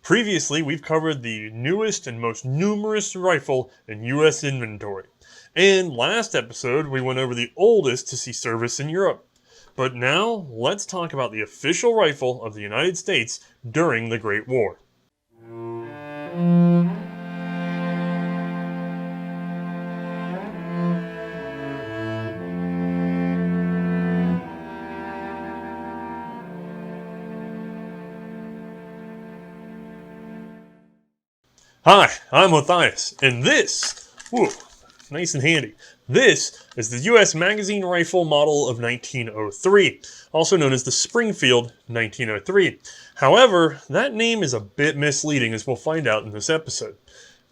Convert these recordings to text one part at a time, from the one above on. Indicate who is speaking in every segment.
Speaker 1: Previously, we've covered the newest and most numerous rifle in U.S. inventory. And last episode, we went over the oldest to see service in Europe. But now, let's talk about the official rifle of the United States during the Great War. Hi, I'm Othais, and this, nice and handy, this is the U.S. magazine rifle model of 1903, also known as the Springfield 1903. However, that name is a bit misleading, as we'll find out in this episode.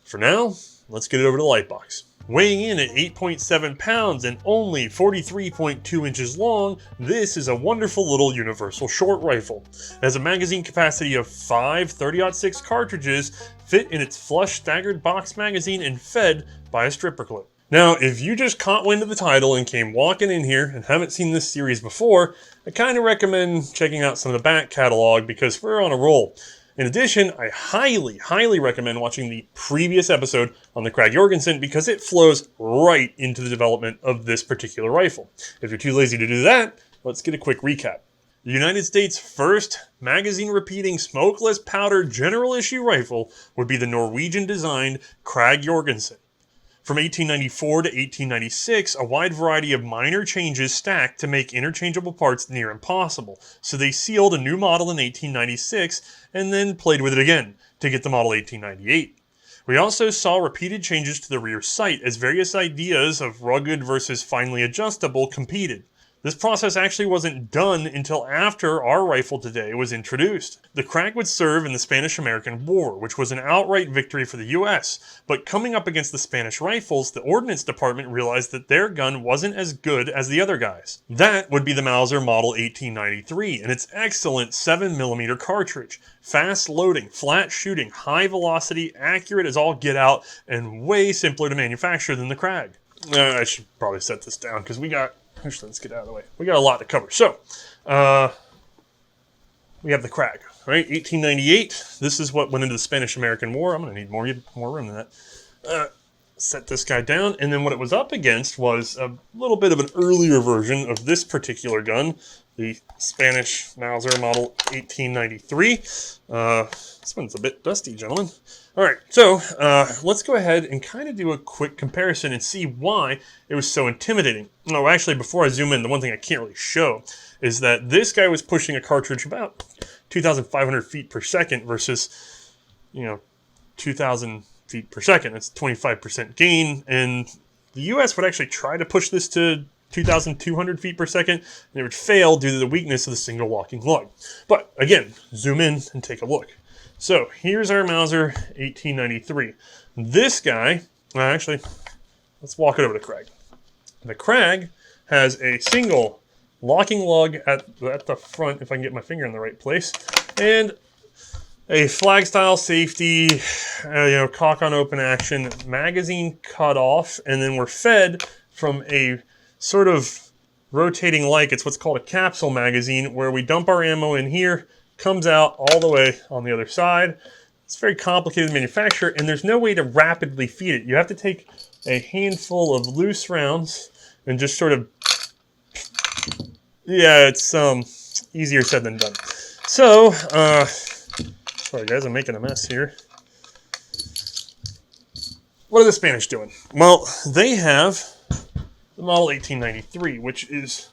Speaker 1: For now, let's get it over to the Lightbox. Weighing in at 8.7 pounds and only 43.2 inches long, this is a wonderful little universal short rifle. It has a magazine capacity of 5 .30-06 cartridges, fit in its flush staggered box magazine and fed by a stripper clip. Now, if you just caught wind of the title and came walking in here and haven't seen this series before, I kind of recommend checking out some of the back catalog because we're on a roll. In addition, I highly recommend watching the previous episode on the Krag Jorgensen because it flows right into the development of this particular rifle. If you're too lazy to do that, let's get a quick recap. The United States' first magazine-repeating smokeless powder general issue rifle would be the Norwegian-designed Krag Jorgensen. From 1894 to 1896, a wide variety of minor changes stacked to make interchangeable parts near impossible, so they sealed a new model in 1896 and then played with it again to get the model 1898. We also saw repeated changes to the rear sight as various ideas of rugged versus finely adjustable competed. This process actually wasn't done until after our rifle today was introduced. The Krag would serve in the Spanish-American War, which was an outright victory for the US, but coming up against the Spanish rifles, the Ordnance Department realized that their gun wasn't as good as the other guys. That would be the Mauser Model 1893 and its excellent 7mm cartridge. Fast loading, flat shooting, high velocity, accurate as all get out, and way simpler to manufacture than the Krag. I should probably set this down because actually, let's get out of the way. We got a lot to cover. So, we have the Krag, right? 1898. This is what went into the Spanish-American War. I'm going to need more room than that. Set this guy down. And then what it was up against was a little bit of an earlier version of this particular gun, the Spanish Mauser Model 1893. This one's a bit dusty, gentlemen. All right, so let's go ahead and kind of do a quick comparison and see why it was so intimidating. No, actually, before I zoom in, the one thing I can't really show is that this guy was pushing a cartridge about 2,500 feet per second versus, 2,000 feet per second. That's 25% gain, and the U.S. would actually try to push this to 2,200 feet per second, and it would fail due to the weakness of the single locking lug. But again, zoom in and take a look. So here's our Mauser 1893. This guy, actually, let's walk it over to Krag. The Krag has a single locking lug at the front, if I can get my finger in the right place, and a flag style safety, cock on open action, magazine cut off, and then we're fed from a sort of rotating like, it's what's called a capsule magazine, where we dump our ammo in here, comes out all the way on the other side. It's very complicated to manufacture, and there's no way to rapidly feed it. You have to take a handful of loose rounds and just sort of, it's easier said than done. So, sorry guys, I'm making a mess here. What are the Spanish doing? Well, they have the Model 1893, which is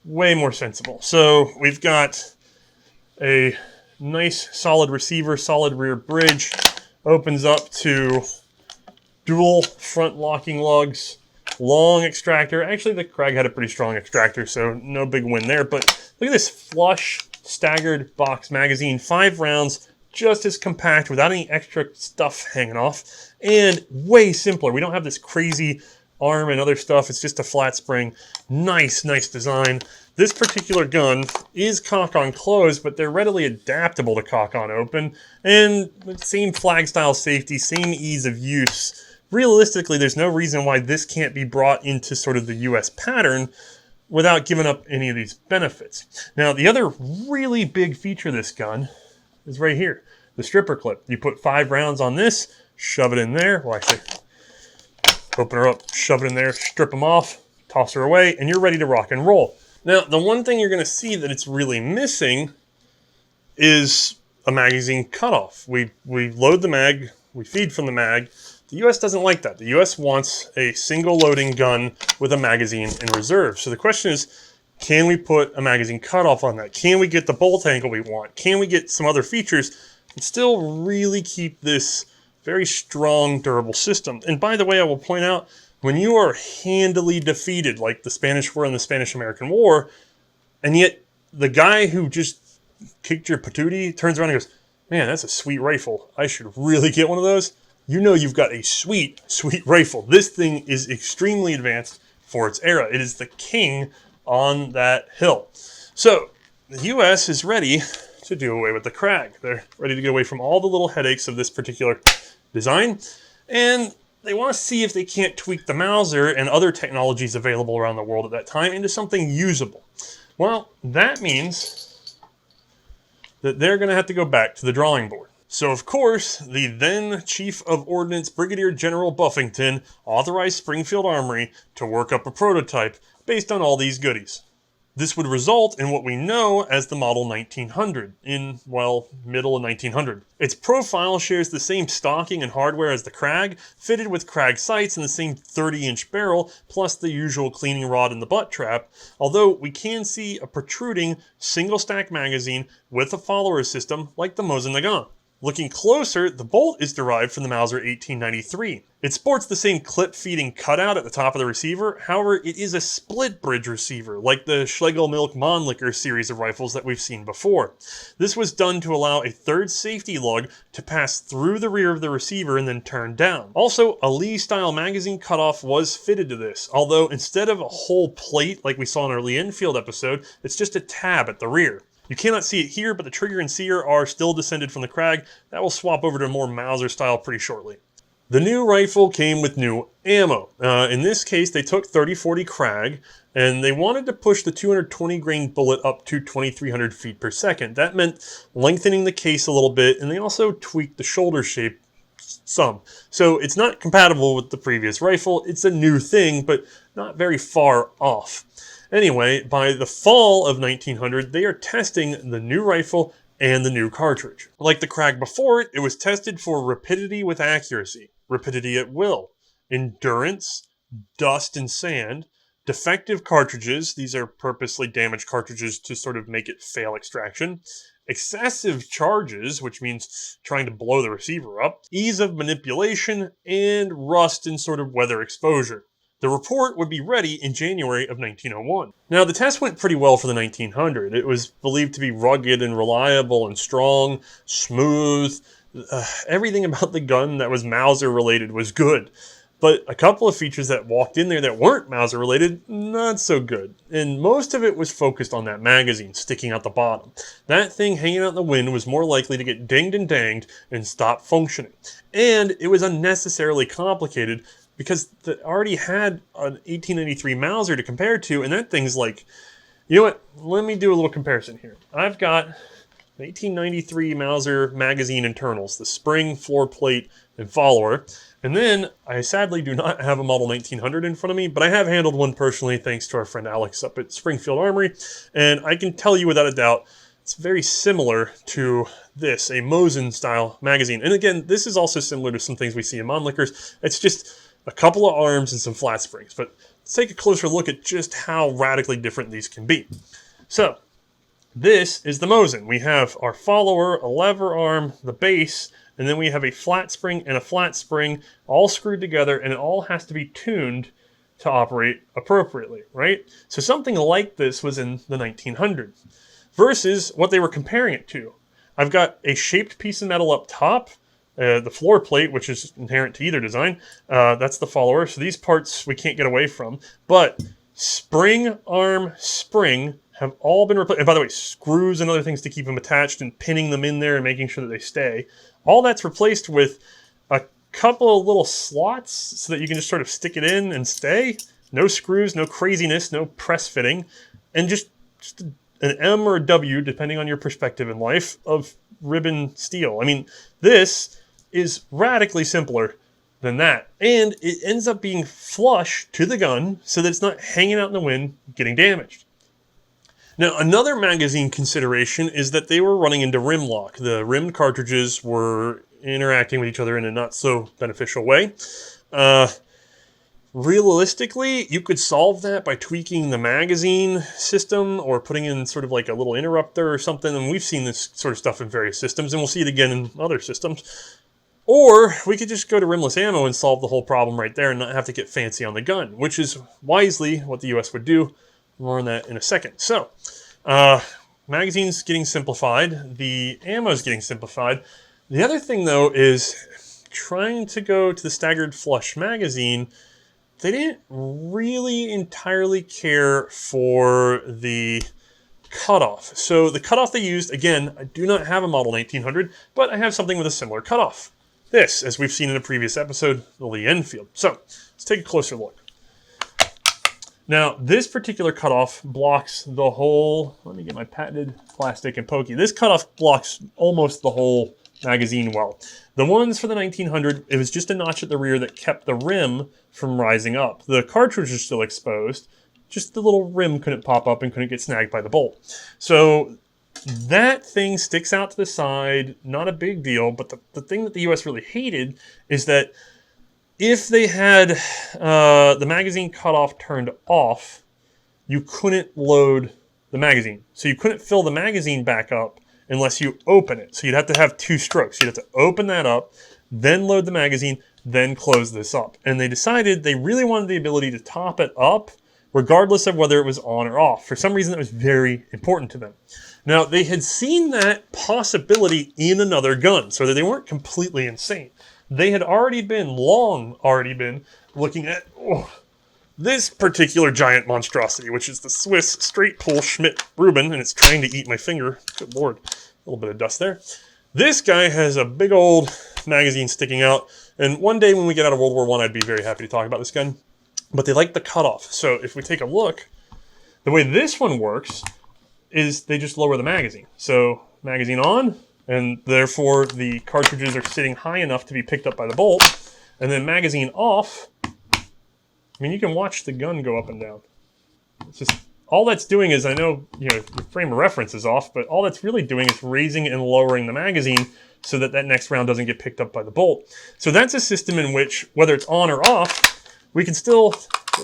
Speaker 1: way more sensible. So we've got a nice solid receiver, solid rear bridge, opens up to dual front locking lugs, long extractor. Actually, the Krag had a pretty strong extractor, so no big win there. But look at this flush staggered box magazine, 5 rounds, just as compact without any extra stuff hanging off, and way simpler. We don't have this crazy arm and other stuff. It's just a flat spring. Nice design. This particular gun is cock on close, but they're readily adaptable to cock on open, and same flag style safety, same ease of use. Realistically, there's no reason why this can't be brought into sort of the US pattern without giving up any of these benefits. Now, the other really big feature of this gun is right here. the stripper clip. You put 5 rounds on this, shove it in there. Well, actually, open her up, shove it in there, strip them off, toss her away, and you're ready to rock and roll. Now, the one thing you're going to see that it's really missing is a magazine cutoff. We load the mag, we feed from the mag. The U.S. doesn't like that. The U.S. wants a single loading gun with a magazine in reserve. So the question is, can we put a magazine cutoff on that? Can we get the bolt angle we want? Can we get some other features and still really keep this very strong, durable system? And by the way, I will point out, when you are handily defeated, like the Spanish were in the Spanish-American War, and yet the guy who just kicked your patootie turns around and goes, man, that's a sweet rifle. I should really get one of those. You know you've got a sweet, sweet rifle. This thing is extremely advanced for its era. It is the king on that hill. So the U.S. is ready to do away with the Krag. They're ready to get away from all the little headaches of this particular design. And they want to see if they can't tweak the Mauser and other technologies available around the world at that time into something usable. Well, that means that they're going to have to go back to the drawing board. So, of course, the then Chief of Ordnance Brigadier General Buffington authorized Springfield Armory to work up a prototype based on all these goodies. This would result in what we know as the Model 1900 in, well, middle of 1900. Its profile shares the same stocking and hardware as the Krag, fitted with Krag sights and the same 30-inch barrel, plus the usual cleaning rod and the butt trap, although we can see a protruding single-stack magazine with a follower system like the Mosin Nagant. Looking closer, the bolt is derived from the Mauser 1893. It sports the same clip-feeding cutout at the top of the receiver, however, it is a split-bridge receiver, like the Schlegel-Milch Mannlicher series of rifles that we've seen before. This was done to allow a third safety lug to pass through the rear of the receiver and then turn down. Also, a Lee-style magazine cutoff was fitted to this, although instead of a whole plate like we saw in our Lee Enfield episode, it's just a tab at the rear. You cannot see it here, but the trigger and sear are still descended from the Krag. That will swap over to more Mauser style pretty shortly. The new rifle came with new ammo. In this case, they took 30-40 Krag, and they wanted to push the 220 grain bullet up to 2,300 feet per second. That meant lengthening the case a little bit, and they also tweaked the shoulder shape some. So it's not compatible with the previous rifle. It's a new thing, but not very far off. Anyway, by the fall of 1900, they are testing the new rifle and the new cartridge. Like the Krag before it, it was tested for rapidity with accuracy, rapidity at will, endurance, dust and sand, defective cartridges, these are purposely damaged cartridges to sort of make it fail extraction, excessive charges, which means trying to blow the receiver up, ease of manipulation, and rust and sort of weather exposure. The report would be ready in January of 1901. Now, the test went pretty well for the 1900. It was believed to be rugged and reliable and strong, smooth. Everything about the gun that was Mauser related was good. But a couple of features that walked in there that weren't Mauser related, not so good. And most of it was focused on that magazine sticking out the bottom. That thing hanging out in the wind was more likely to get dinged and danged and stop functioning. And it was unnecessarily complicated because they already had an 1893 Mauser to compare to, and that thing's like, you know what, let me do a little comparison here. I've got the 1893 Mauser magazine internals, the spring, floor plate, and follower, and then I sadly do not have a Model 1900 in front of me, but I have handled one personally thanks to our friend Alex up at Springfield Armory, and I can tell you without a doubt, it's very similar to this, a Mosin style magazine. And again, this is also similar to some things we see in Mannlichers. It's just a couple of arms and some flat springs. But let's take a closer look at just how radically different these can be. So, this is the Mosin. We have our follower, a lever arm, the base, and then we have a flat spring and a flat spring all screwed together, and it all has to be tuned to operate appropriately, right? So something like this was in the 1900s versus what they were comparing it to. I've got a shaped piece of metal up top, the floor plate, which is inherent to either design, that's the follower. So these parts we can't get away from. But spring, arm, spring have all been replaced. And by the way, screws and other things to keep them attached and pinning them in there and making sure that they stay. All that's replaced with a couple of little slots so that you can just sort of stick it in and stay. No screws, no craziness, no press fitting. And just an M or a W, depending on your perspective in life, of ribbon steel. I mean, this is radically simpler than that. And it ends up being flush to the gun so that it's not hanging out in the wind getting damaged. Now, another magazine consideration is that they were running into rim lock. The rimmed cartridges were interacting with each other in a not so beneficial way. Realistically, you could solve that by tweaking the magazine system or putting in sort of like a little interrupter or something. And we've seen this sort of stuff in various systems, and we'll see it again in other systems. Or we could just go to rimless ammo and solve the whole problem right there and not have to get fancy on the gun, which is wisely what the US would do. More on that in a second. So, magazines getting simplified. The ammo is getting simplified. The other thing, though, is trying to go to the staggered flush magazine. They didn't really entirely care for the cutoff. So the cutoff they used, again, I do not have a model 1900, but I have something with a similar cutoff. This, as we've seen in a previous episode, the Lee Enfield. So let's take a closer look. Now, this particular cutoff blocks the whole, let me get my patented plastic and pokey. This cutoff blocks almost the whole magazine well. The ones for the 1900, it was just a notch at the rear that kept the rim from rising up. The cartridge is still exposed, just the little rim couldn't pop up and couldn't get snagged by the bolt. So that thing sticks out to the side, not a big deal, but the thing that the US really hated is that if they had the magazine cutoff turned off, you couldn't load the magazine. So you couldn't fill the magazine back up unless you open it. So you'd have to have two strokes. You'd have to open that up, then load the magazine, then close this up. And they decided they really wanted the ability to top it up regardless of whether it was on or off. For some reason, that was very important to them. Now, they had seen that possibility in another gun, so that they weren't completely insane. They had long already been looking at this particular giant monstrosity, which is the Swiss straight pull Schmidt Rubin, and it's trying to eat my finger. Good Lord, a little bit of dust there. This guy has a big old magazine sticking out, and one day when we get out of World War I, I'd be very happy to talk about this gun. But they like the cutoff. So if we take a look, the way this one works is they just lower the magazine. So magazine on, and therefore the cartridges are sitting high enough to be picked up by the bolt. And then magazine off, I mean, you can watch the gun go up and down. It's just, all that's doing is, I know, your frame of reference is off, but all that's really doing is raising and lowering the magazine so that that next round doesn't get picked up by the bolt. So that's a system in which, whether it's on or off, we can still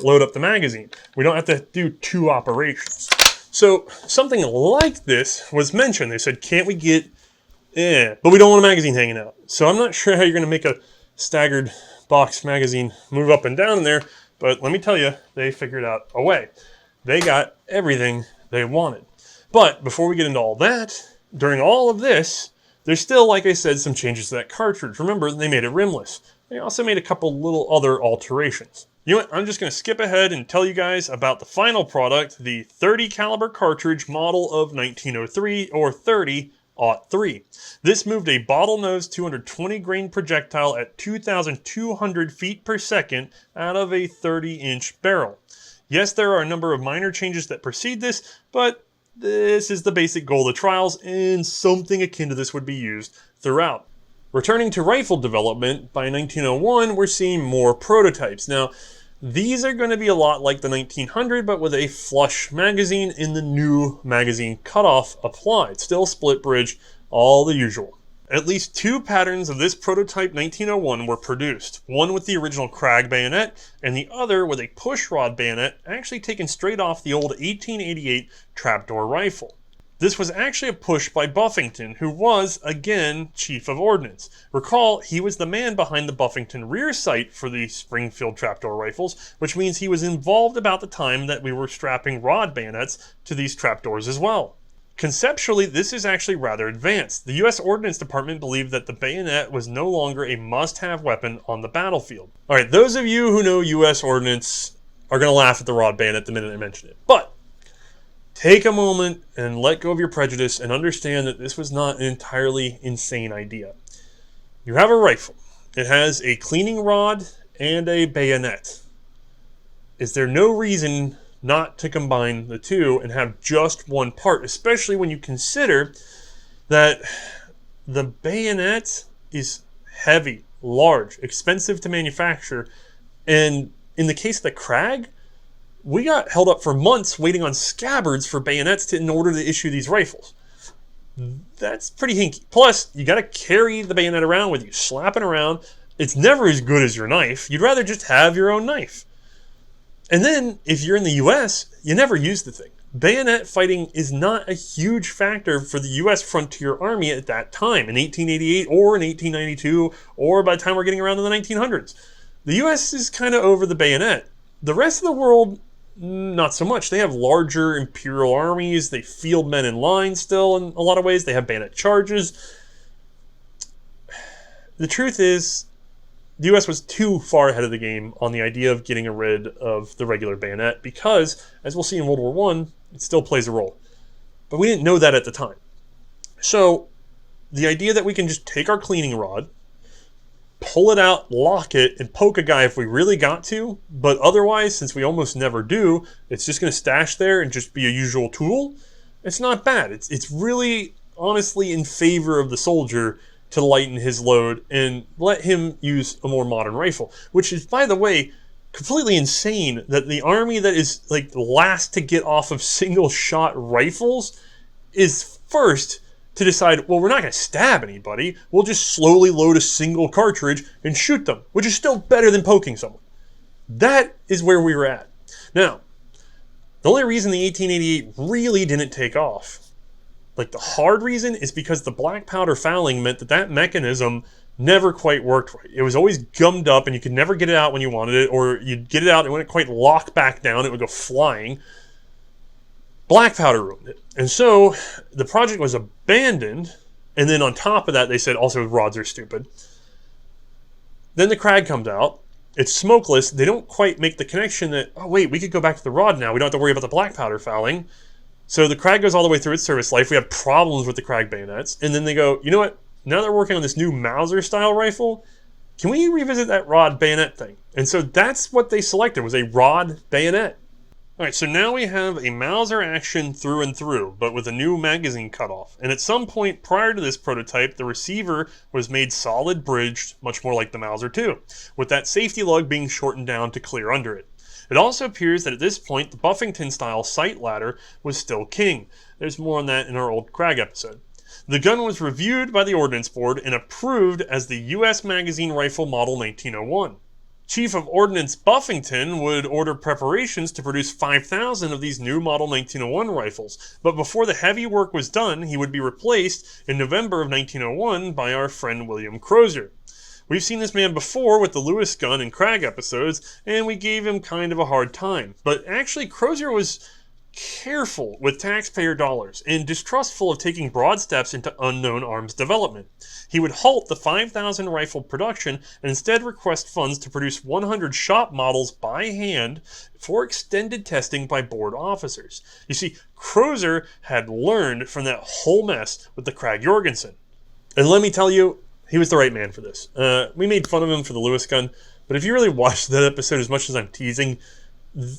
Speaker 1: load up the magazine. We don't have to do two operations. So something like this was mentioned. They said, can't we get, but we don't want a magazine hanging out. So I'm not sure how you're going to make a staggered box magazine move up and down in there, but let me tell you, they figured out a way. They got everything they wanted. But before we get into all that, during all of this, there's still, like I said, some changes to that cartridge. Remember, they made it rimless. They also made a couple little other alterations. You know what? I'm just going to skip ahead and tell you guys about the final product, the 30 caliber cartridge model of 1903 or 30-03. This moved a bottlenose 220 grain projectile at 2,200 feet per second out of a 30-inch barrel. Yes, there are a number of minor changes that precede this, but this is the basic goal of the trials, and something akin to this would be used throughout. Returning to rifle development, by 1901, we're seeing more prototypes. Now, these are going to be a lot like the 1900, but with a flush magazine in the new magazine cutoff applied. Still split bridge, all the usual. At least two patterns of this prototype 1901 were produced. One with the original Krag bayonet, and the other with a push rod bayonet, actually taken straight off the old 1888 trapdoor rifle. This was actually a push by Buffington, who was, again, Chief of Ordnance. Recall, he was the man behind the Buffington rear sight for the Springfield trapdoor rifles, which means he was involved about the time that we were strapping rod bayonets to these trapdoors as well. Conceptually, this is actually rather advanced. The U.S. Ordnance Department believed that the bayonet was no longer a must-have weapon on the battlefield. Alright, those of you who know U.S. Ordnance are going to laugh at the rod bayonet the minute I mention it. But take a moment and let go of your prejudice and understand that this was not an entirely insane idea. You have a rifle. It has a cleaning rod and a bayonet. Is there no reason not to combine the two and have just one part, especially when you consider that the bayonet is heavy, large, expensive to manufacture, and in the case of the Krag, we got held up for months waiting on scabbards for bayonets in order to issue these rifles. That's pretty hinky. Plus, you got to carry the bayonet around with you, slapping around. It's never as good as your knife. You'd rather just have your own knife. And then, if you're in the US, you never use the thing. Bayonet fighting is not a huge factor for the US frontier army at that time, in 1888 or in 1892, or by the time we're getting around to the 1900s. The US is kind of over the bayonet. The rest of the world, not so much. They have larger imperial armies. They field men in line still in a lot of ways. They have bayonet charges. The truth is, the US was too far ahead of the game on the idea of getting rid of the regular bayonet because, as we'll see in World War I, it still plays a role. But we didn't know that at the time. So, the idea that we can just take our cleaning rod, pull it out, lock it, and poke a guy if we really got to, but otherwise, since we almost never do, it's just going to stash there and just be a usual tool, it's not bad. It's really, honestly, in favor of the soldier to lighten his load and let him use a more modern rifle, which is, by the way, completely insane that the army that is like last to get off of single-shot rifles is first to decide, well, we're not going to stab anybody. We'll just slowly load a single cartridge and shoot them, which is still better than poking someone. That is where we were at. Now, the only reason the 1888 really didn't take off, like the hard reason, is because the black powder fouling meant that mechanism never quite worked right. It was always gummed up and you could never get it out when you wanted it, or you'd get it out and it wouldn't quite lock back down, it would go flying. Black powder ruined it. And so the project was abandoned, and then on top of that they said also rods are stupid. Then the Krag comes out, it's smokeless, they don't quite make the connection that, oh wait, we could go back to the rod now, we don't have to worry about the black powder fouling. So the Krag goes all the way through its service life. We have problems with the Krag bayonets. And then they go, you know what? Now they're working on this new Mauser style rifle. Can we revisit that rod bayonet thing? And so that's what they selected, was a rod bayonet. All right, so now we have a Mauser action through and through, but with a new magazine cutoff. And at some point prior to this prototype, the receiver was made solid bridged, much more like the Mauser 2, with that safety lug being shortened down to clear under it. It also appears that at this point, the Buffington-style sight ladder was still king. There's more on that in our old Krag episode. The gun was reviewed by the Ordnance Board and approved as the U.S. Magazine Rifle Model 1901. Chief of Ordnance Buffington would order preparations to produce 5,000 of these new Model 1901 rifles, but before the heavy work was done, he would be replaced in November of 1901 by our friend William Crozier. We've seen this man before with the Lewis gun and Krag episodes, and we gave him kind of a hard time. But actually, Crozier was careful with taxpayer dollars and distrustful of taking broad steps into unknown arms development. He would halt the 5,000 rifle production and instead request funds to produce 100 shop models by hand for extended testing by board officers. You see, Crozier had learned from that whole mess with the Krag Jorgensen. And let me tell you, he was the right man for this. We made fun of him for the Lewis gun, but if you really watch that episode as much as I'm teasing,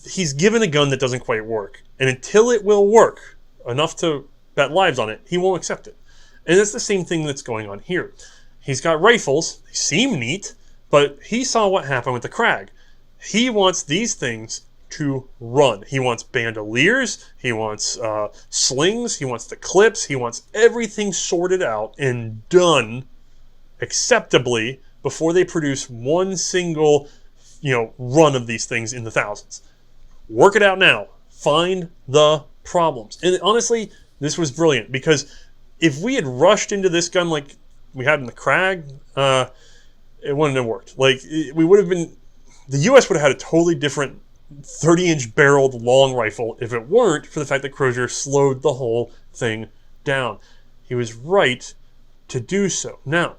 Speaker 1: he's given a gun that doesn't quite work. And until it will work enough to bet lives on it, he won't accept it. And that's the same thing that's going on here. He's got rifles, they seem neat, but he saw what happened with the Krag. He wants these things to run. He wants bandoliers, he wants slings, he wants the clips, he wants everything sorted out and done acceptably before they produce one single, run of these things in the thousands. Work it out now. Find the problems. And honestly, this was brilliant because if we had rushed into this gun like we had in the Krag, it wouldn't have worked. The U.S. would have had a totally different 30-inch barreled long rifle if it weren't for the fact that Crozier slowed the whole thing down. He was right to do so. Now,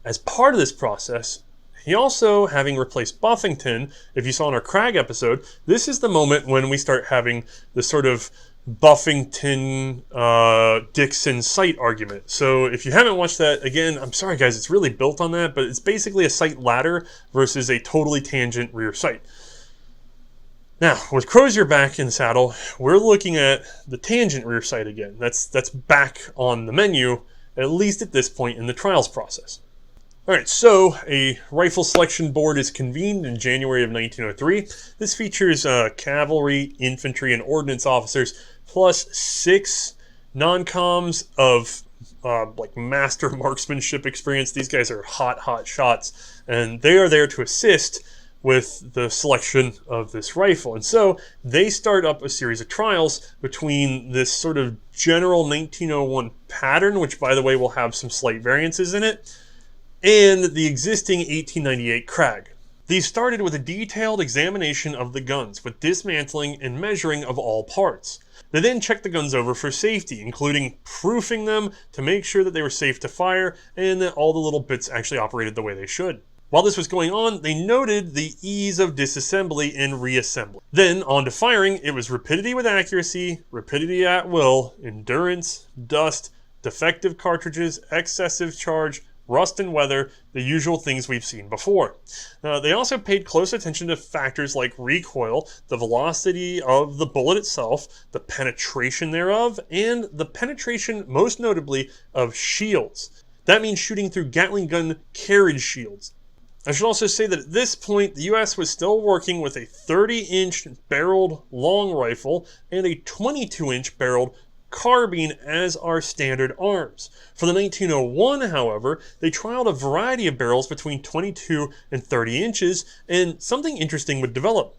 Speaker 1: as part of this process, he also, having replaced Buffington, if you saw in our Krag episode, this is the moment when we start having the sort of Buffington-Dixon sight argument. So if you haven't watched that, again, I'm sorry guys, it's really built on that, but it's basically a sight ladder versus a totally tangent rear sight. Now, with Crozier back in the saddle, we're looking at the tangent rear sight again. That's back on the menu, at least at this point in the trials process. All right, so a rifle selection board is convened in January of 1903. This features cavalry, infantry, and ordnance officers, plus 6 non-coms of like master marksmanship experience. These guys are hot shots, and they are there to assist with the selection of this rifle. And so they start up a series of trials between this sort of general 1901 pattern, which by the way will have some slight variances in it, and the existing 1898 Krag. These started with a detailed examination of the guns, with dismantling and measuring of all parts. They then checked the guns over for safety, including proofing them to make sure that they were safe to fire and that all the little bits actually operated the way they should. While this was going on, they noted the ease of disassembly and reassembly. Then, on to firing, it was rapidity with accuracy, rapidity at will, endurance, dust, defective cartridges, excessive charge, rust and weather, the usual things we've seen before. They also paid close attention to factors like recoil, the velocity of the bullet itself, the penetration thereof, and the penetration, most notably, of shields. That means shooting through Gatling gun carriage shields. I should also say that at this point, the US was still working with a 30-inch barreled long rifle and a 22-inch barreled carbine as our standard arms. For the 1901, however, they trialed a variety of barrels between 22 and 30 inches, and something interesting would develop.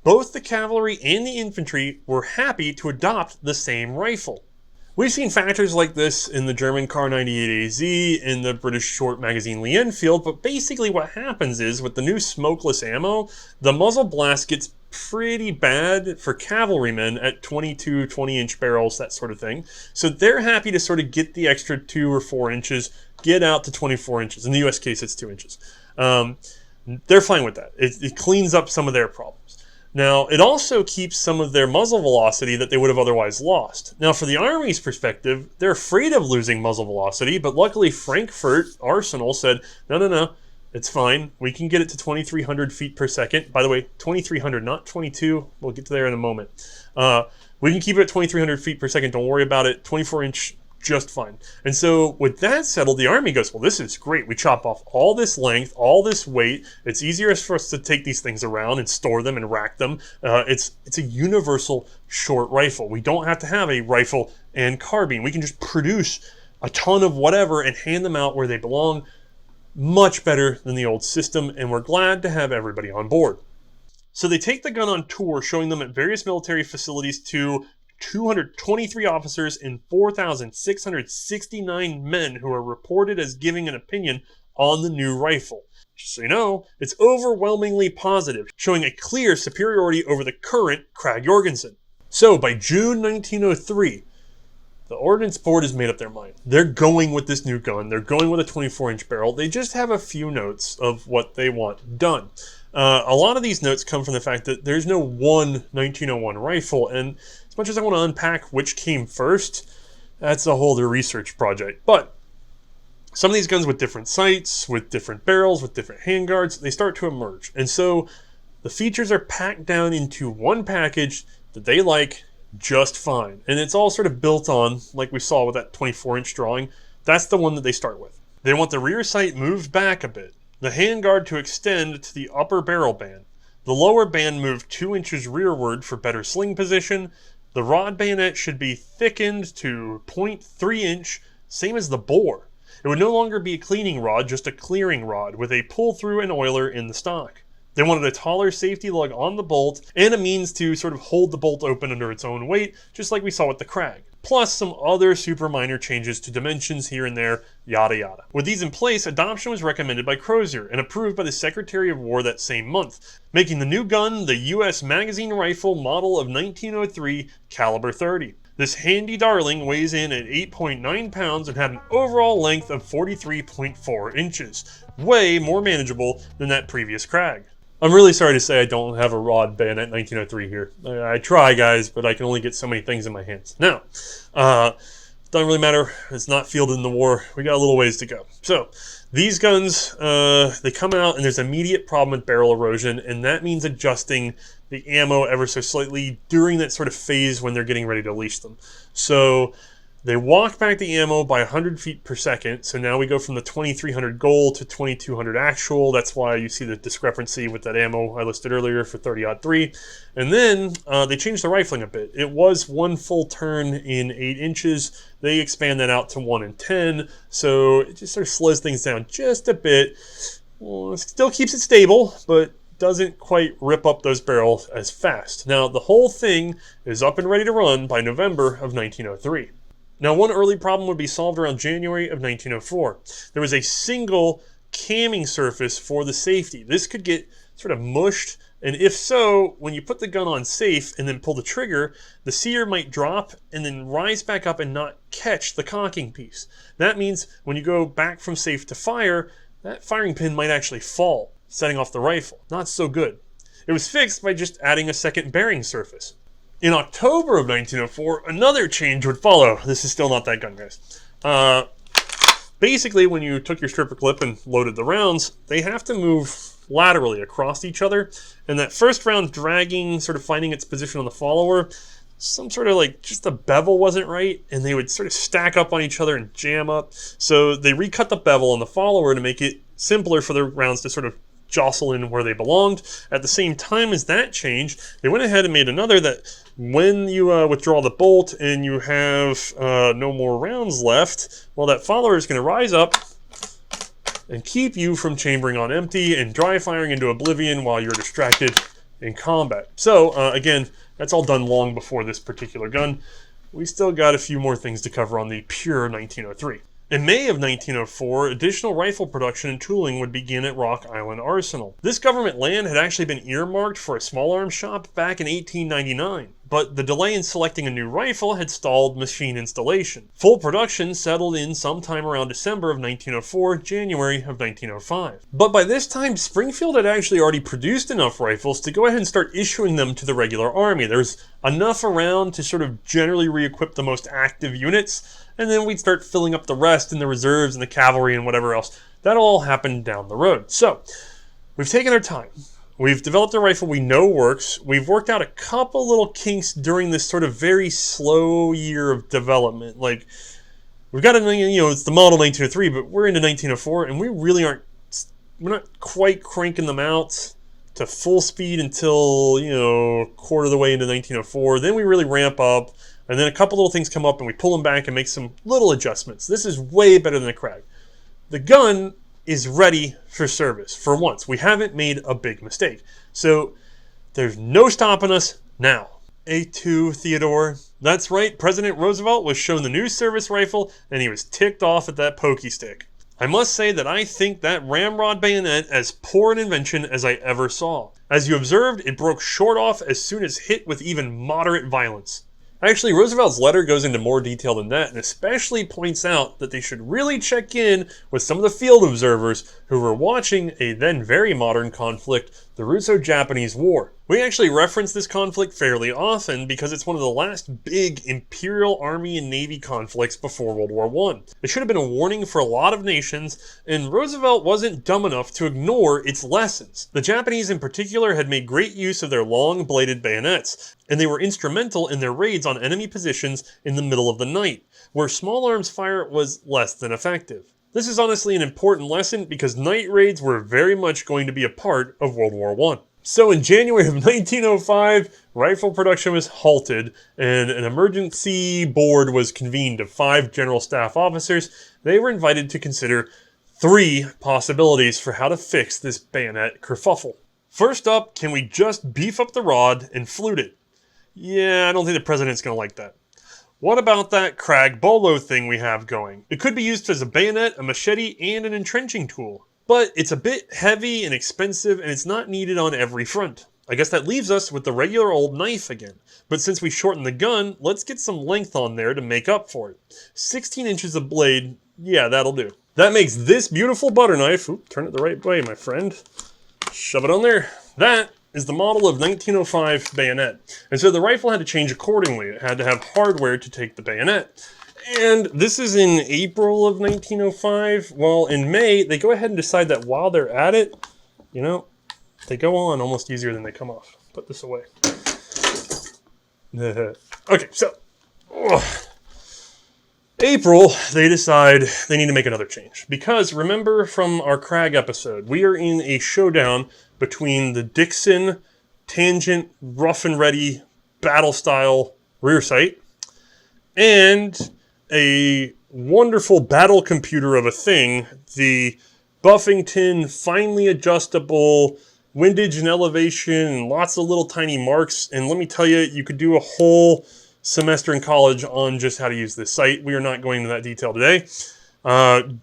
Speaker 1: Both the cavalry and the infantry were happy to adopt the same rifle. We've seen factors like this in the German Kar 98AZ, in the British short magazine Lee Enfield, but basically what happens is, with the new smokeless ammo, the muzzle blast gets pretty bad for cavalrymen at 22, 20-inch barrels, that sort of thing. So they're happy to sort of get the extra 2 or 4 inches, get out to 24 inches. In the US case, it's 2 inches. They're fine with that. It cleans up some of their problems. Now, it also keeps some of their muzzle velocity that they would have otherwise lost. Now, for the Army's perspective, they're afraid of losing muzzle velocity, but luckily Frankfurt Arsenal said, no, it's fine. We can get it to 2,300 feet per second. By the way, 2,300, not 22. We'll get to there in a moment. We can keep it at 2,300 feet per second. Don't worry about it. 24-inch, just fine. And so with that settled, the Army goes, well, this is great. We chop off all this length, all this weight. It's easier for us to take these things around and store them and rack them. It's a universal short rifle. We don't have to have a rifle and carbine. We can just produce a ton of whatever and hand them out where they belong. Much better than the old system, and we're glad to have everybody on board. So they take the gun on tour, showing them at various military facilities to 223 officers and 4,669 men who are reported as giving an opinion on the new rifle. Just so you know, it's overwhelmingly positive, showing a clear superiority over the current Krag Jorgensen. So by June 1903, the Ordnance Board has made up their mind. They're going with this new gun. They're going with a 24-inch barrel. They just have a few notes of what they want done. A lot of these notes come from the fact that there's no one 1901 rifle, and as much as I want to unpack which came first, that's a whole other research project. But some of these guns with different sights, with different barrels, with different handguards, they start to emerge. And so the features are packed down into one package that they like just fine. And it's all sort of built on, like we saw with that 24-inch drawing, that's the one that they start with. They want the rear sight moved back a bit, the handguard to extend to the upper barrel band, the lower band moved 2 inches rearward for better sling position, the rod bayonet should be thickened to 0.3 inch, same as the bore. It would no longer be a cleaning rod, just a clearing rod, with a pull-through and oiler in the stock. They wanted a taller safety lug on the bolt and a means to sort of hold the bolt open under its own weight, just like we saw with the Krag. Plus some other super minor changes to dimensions here and there, yada yada. With these in place, adoption was recommended by Crozier and approved by the Secretary of War that same month, making the new gun the U.S. magazine rifle model of 1903 caliber 30. This handy darling weighs in at 8.9 pounds and had an overall length of 43.4 inches, way more manageable than that previous Krag. I'm really sorry to say I don't have a rod bayonet 1903 here. I try, guys, but I can only get so many things in my hands. Now, doesn't really matter. It's not fielded in the war. We got a little ways to go. So, These guns, they come out and there's immediate problem with barrel erosion, and that means adjusting the ammo ever so slightly during that sort of phase when they're getting ready to leash them. So they walk back the ammo by 100 feet per second. So now we go from the 2300 goal to 2200 actual. That's why you see the discrepancy with that ammo I listed earlier for 30-03. And then they changed the rifling a bit. It was 1 full turn in 8 inches. They expand that out to 1 in 10. So it just sort of slows things down just a bit. Well, it still keeps it stable, but doesn't quite rip up those barrels as fast. Now, the whole thing is up and ready to run by November of 1903. Now, one early problem would be solved around January of 1904. There was a single camming surface for the safety. This could get sort of mushed, and if so, when you put the gun on safe and then pull the trigger, the sear might drop and then rise back up and not catch the cocking piece. That means when you go back from safe to fire, that firing pin might actually fall, setting off the rifle. Not so good. It was fixed by just adding a second bearing surface. In October of 1904, another change would follow. This is still not that gun, guys. Basically, when you took your stripper clip and loaded the rounds, they have to move laterally across each other. And that first round dragging, sort of finding its position on the follower, some sort of like just the bevel wasn't right, and they would sort of stack up on each other and jam up. So they recut the bevel on the follower to make it simpler for the rounds to sort of jostle in where they belonged. At the same time as that change, they went ahead and made another that when you withdraw the bolt and you have no more rounds left, well, that follower is going to rise up and keep you from chambering on empty and dry firing into oblivion while you're distracted in combat. So again, that's all done long before this particular gun. We still got a few more things to cover on the pure 1903. In May of 1904, additional rifle production and tooling would begin at Rock Island Arsenal. This government land had actually been earmarked for a small arms shop back in 1899, but the delay in selecting a new rifle had stalled machine installation. Full production settled in sometime around December of 1904, January of 1905. But by this time, Springfield had actually already produced enough rifles to go ahead and start issuing them to the regular army. There's enough around to sort of generally re-equip the most active units, and then we'd start filling up the rest in the reserves and the cavalry and whatever else. That all happened down the road. So, we've taken our time. We've developed a rifle we know works. We've worked out a couple little kinks during this sort of very slow year of development. Like, we've got it's the model 1903, but we're into 1904, and we really we're not quite cranking them out to full speed until, quarter of the way into 1904. Then we really ramp up. And then a couple little things come up and we pull them back and make some little adjustments. This is way better than the Krag. The gun is ready for service. For once, we haven't made a big mistake. So there's no stopping us now. A2, Theodore. That's right, President Roosevelt was shown the new service rifle and he was ticked off at that pokey stick. I must say that I think that ramrod bayonet as poor an invention as I ever saw. As you observed, it broke short off as soon as hit with even moderate violence. Actually, Roosevelt's letter goes into more detail than that, and especially points out that they should really check in with some of the field observers who were watching a then very modern conflict, the Russo-Japanese War. We actually reference this conflict fairly often because it's one of the last big Imperial Army and Navy conflicts before World War I. It should have been a warning for a lot of nations, and Roosevelt wasn't dumb enough to ignore its lessons. The Japanese in particular had made great use of their long-bladed bayonets, and they were instrumental in their raids on enemy positions in the middle of the night, where small arms fire was less than effective. This is honestly an important lesson because night raids were very much going to be a part of World War I. So in January of 1905, rifle production was halted and an emergency board was convened of 5 general staff officers. They were invited to consider 3 possibilities for how to fix this bayonet kerfuffle. First up, can we just beef up the rod and flute it? Yeah, I don't think the president's going to like that. What about that Krag Bolo thing we have going? It could be used as a bayonet, a machete, and an entrenching tool. But it's a bit heavy and expensive, and it's not needed on every front. I guess that leaves us with the regular old knife again. But since we shortened the gun, let's get some length on there to make up for it. 16 inches of blade, yeah, that'll do. That makes this beautiful butter knife, turn it the right way, my friend. Shove it on there. That is the model of 1905 bayonet. And so the rifle had to change accordingly. It had to have hardware to take the bayonet. And this is in April of 1905. Well, in May, they go ahead and decide that while they're at it, you know, they go on almost easier than they come off. Put this away. Okay, so April, they decide they need to make another change. Because remember from our Crag episode, we are in a showdown between the Dixon tangent, rough and ready, battle style rear sight and a wonderful battle computer of a thing, the Buffington finely adjustable windage and elevation and lots of little tiny marks. And let me tell you, you could do a whole semester in college on just how to use this sight. We are not going into that detail today.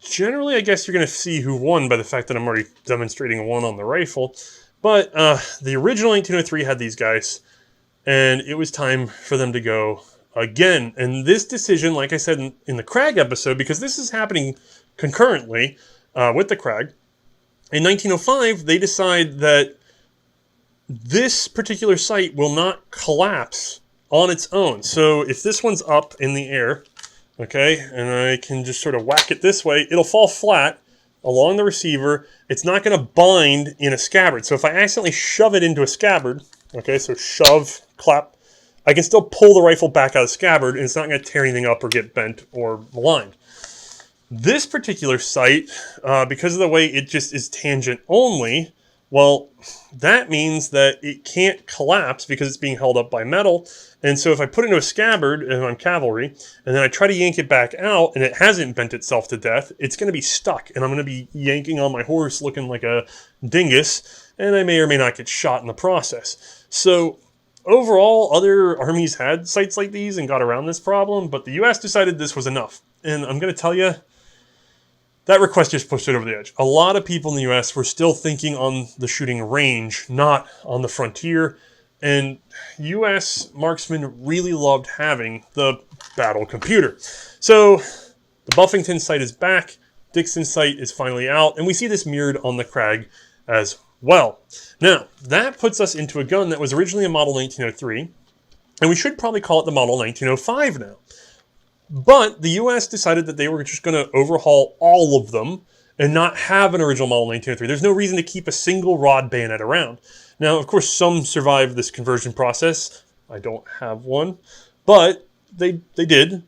Speaker 1: Generally, I guess you're going to see who won by the fact that I'm already demonstrating one on the rifle. But the original 1903 had these guys, and it was time for them to go again. And this decision, like I said in the Crag episode, because this is happening concurrently with the Crag, in 1905, they decide that this particular sight will not collapse on its own. So if this one's up in the air, okay, and I can just sort of whack it this way, it'll fall flat along the receiver. It's not going to bind in a scabbard. So if I accidentally shove it into a scabbard, okay, so shove, clap, I can still pull the rifle back out of the scabbard, and it's not going to tear anything up or get bent or maligned. This particular sight, because of the way it just is tangent only, well, that means that it can't collapse because it's being held up by metal. And so if I put it into a scabbard, and I'm cavalry, and then I try to yank it back out, and it hasn't bent itself to death, it's going to be stuck. And I'm going to be yanking on my horse looking like a dingus, and I may or may not get shot in the process. So overall, other armies had sights like these and got around this problem, but the U.S. decided this was enough. And I'm going to tell you, that request just pushed it over the edge. A lot of people in the U.S. were still thinking on the shooting range, not on the frontier. And U.S. marksmen really loved having the battle computer. So the Buffington sight is back. Dixon sight is finally out. And we see this mirrored on the Crag as well. Now, that puts us into a gun that was originally a model 1903. And we should probably call it the model 1905 now. But the U.S. decided that they were just going to overhaul all of them and not have an original model 1903. There's no reason to keep a single rod bayonet around. Now, of course, some survived this conversion process. I don't have one, but they did.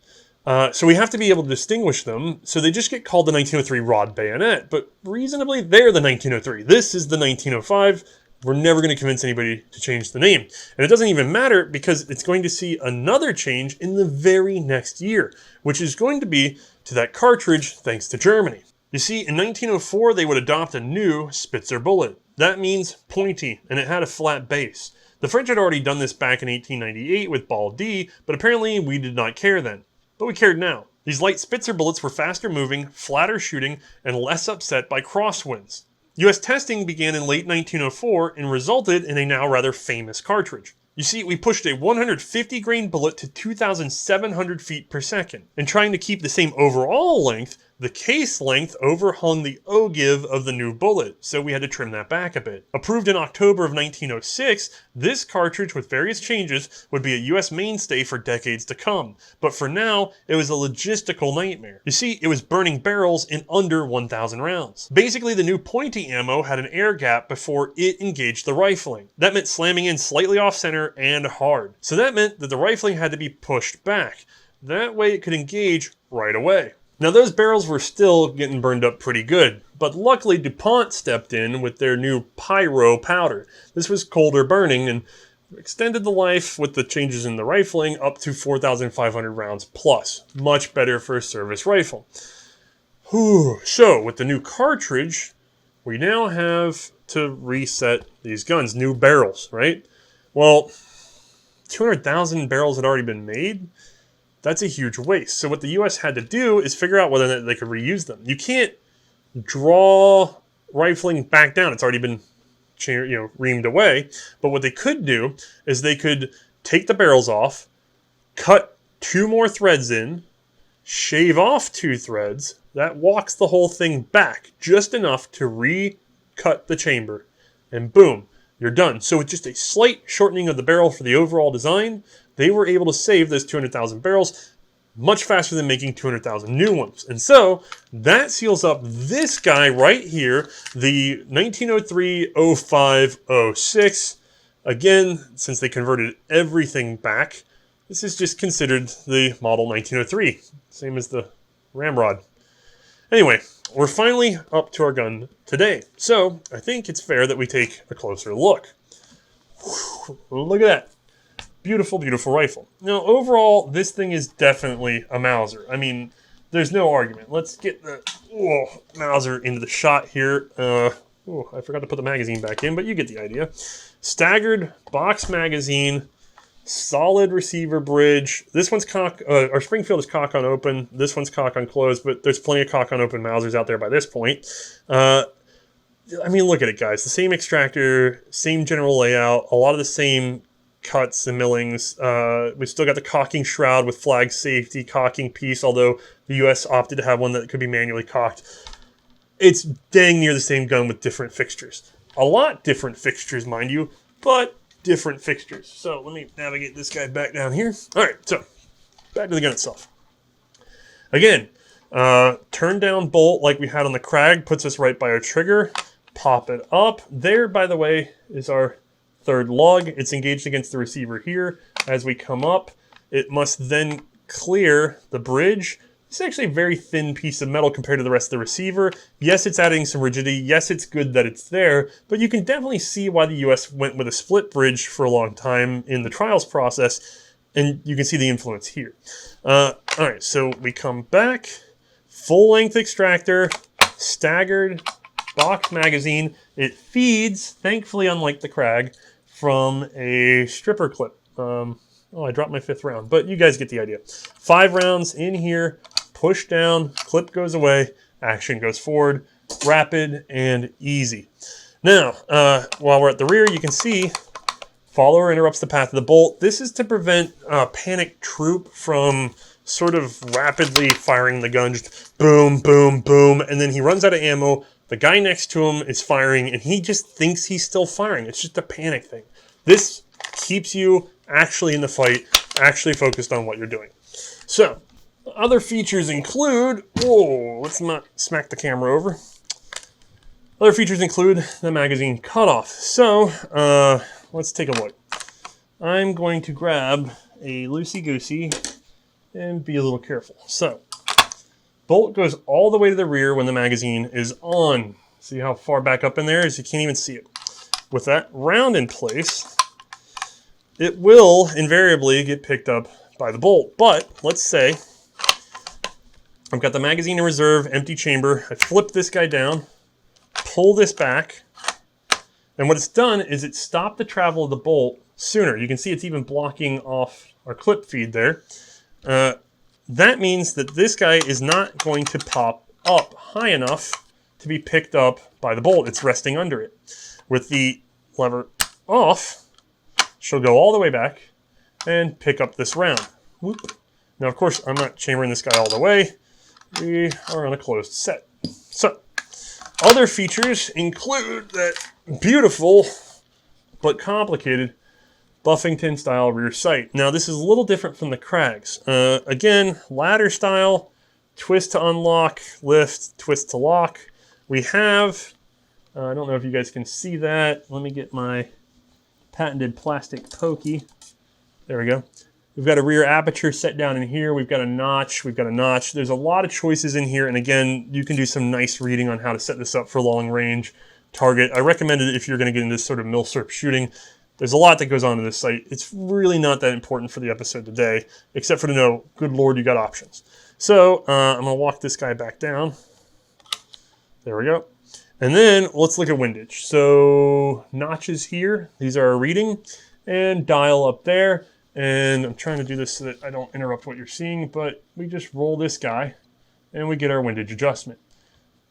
Speaker 1: So we have to be able to distinguish them. So they just get called the 1903 rod bayonet, but reasonably, they're the 1903. This is the 1905. We're never going to convince anybody to change the name. And it doesn't even matter because it's going to see another change in the very next year, which is going to be to that cartridge thanks to Germany. You see, in 1904, they would adopt a new Spitzer bullet. That means pointy, and it had a flat base. The French had already done this back in 1898 with Ball D, but apparently we did not care then. But we cared now. These light Spitzer bullets were faster moving, flatter shooting, and less upset by crosswinds. U.S. testing began in late 1904 and resulted in a now rather famous cartridge. You see, we pushed a 150 grain bullet to 2,700 feet per second. And trying to keep the same overall length, the case length overhung the ogive of the new bullet, so we had to trim that back a bit. Approved in October of 1906, this cartridge with various changes would be a U.S. mainstay for decades to come. But for now, it was a logistical nightmare. You see, it was burning barrels in under 1,000 rounds. Basically, the new pointy ammo had an air gap before it engaged the rifling. That meant slamming in slightly off center and hard. So that meant that the rifling had to be pushed back. That way it could engage right away. Now those barrels were still getting burned up pretty good, but luckily DuPont stepped in with their new pyro powder. This was colder burning and extended the life with the changes in the rifling up to 4,500 rounds plus. Much better for a service rifle. So with the new cartridge, we now have to reset these guns, new barrels, right? Well, 200,000 barrels had already been made. That's a huge waste. So what the U.S. had to do is figure out whether or not they could reuse them. You can't draw rifling back down. It's already been reamed away. But what they could do is they could take the barrels off, cut 2 more threads in, shave off 2 threads. That walks the whole thing back just enough to recut the chamber. And boom, you're done. So with just a slight shortening of the barrel for the overall design, they were able to save those 200,000 barrels. much faster than making 200,000 new ones. And so that seals up this guy right here, the 1903, 05, 06. Again, since they converted everything back, this is just considered the model 1903, same as the ramrod. Anyway, we're finally up to our gun today, so I think it's fair that we take a closer look. Whew, look at that. Beautiful, beautiful rifle. Now, overall, this thing is definitely a Mauser. I mean, there's no argument. Let's get the Mauser into the shot here. I forgot to put the magazine back in, but you get the idea. Staggered box magazine, solid receiver bridge. This one's our Springfield is cock on open. This one's cock on closed, but there's plenty of cock on open Mausers out there by this point. I mean, look at it, guys. The same extractor, same general layout, a lot of the same cuts and millings. We've still got the cocking shroud with flag safety, cocking piece, although the US opted to have one that could be manually cocked. It's dang near the same gun with different fixtures. A lot different fixtures, mind you, but different fixtures. So let me navigate this guy back down here. All right, so back to the gun itself. Again, turn down bolt like we had on the Krag puts us right by our trigger. Pop it up. There, by the way, is our third lug. It's engaged against the receiver here. As we come up, it must then clear the bridge. It's actually a very thin piece of metal compared to the rest of the receiver. Yes, it's adding some rigidity. Yes, it's good that it's there, but you can definitely see why the US went with a split bridge for a long time in the trials process, and you can see the influence here. All right, so we come back, full-length extractor, staggered box magazine. It feeds, thankfully unlike the Krag, from a stripper clip. I dropped my 5th round, but you guys get the idea. 5 rounds in here, push down, clip goes away, action goes forward, rapid and easy. Now, while we're at the rear, you can see follower interrupts the path of the bolt. This is to prevent panic troop from sort of rapidly firing the gun, just boom, boom, boom, and then he runs out of ammo. The guy next to him is firing, and he just thinks he's still firing. It's just a panic thing. This keeps you actually in the fight, actually focused on what you're doing. So, other features include, let's not smack the camera over. Other features include the magazine cutoff. So, let's take a look. I'm going to grab a loosey-goosey and be a little careful. So, bolt goes all the way to the rear when the magazine is on. See how far back up in there is? You can't even see it. With that round in place, it will invariably get picked up by the bolt. But let's say I've got the magazine in reserve, empty chamber. I flip this guy down, pull this back, and what it's done is it stopped the travel of the bolt sooner. You can see it's even blocking off our clip feed there. That means that this guy is not going to pop up high enough to be picked up by the bolt. It's resting under it. With the lever off, she'll go all the way back and pick up this round. Whoop. Now, of course, I'm not chambering this guy all the way. We are on a closed set. So, other features include that beautiful but complicated Buffington style rear sight. Now this is a little different from the Krags. Again, ladder style, twist to unlock, lift, twist to lock. We have, I don't know if you guys can see that. Let me get my patented plastic pokey. There we go. We've got a rear aperture set down in here. We've got a notch. There's a lot of choices in here. And again, you can do some nice reading on how to set this up for long range target. I recommend it if you're going to get into sort of milsurp shooting. There's a lot that goes on in this site. It's really not that important for the episode today, except for to know, good Lord, you got options. So I'm going to walk this guy back down. There we go. And then let's look at windage. So notches here. These are a reading. And dial up there. And I'm trying to do this so that I don't interrupt what you're seeing, but we just roll this guy and we get our windage adjustment.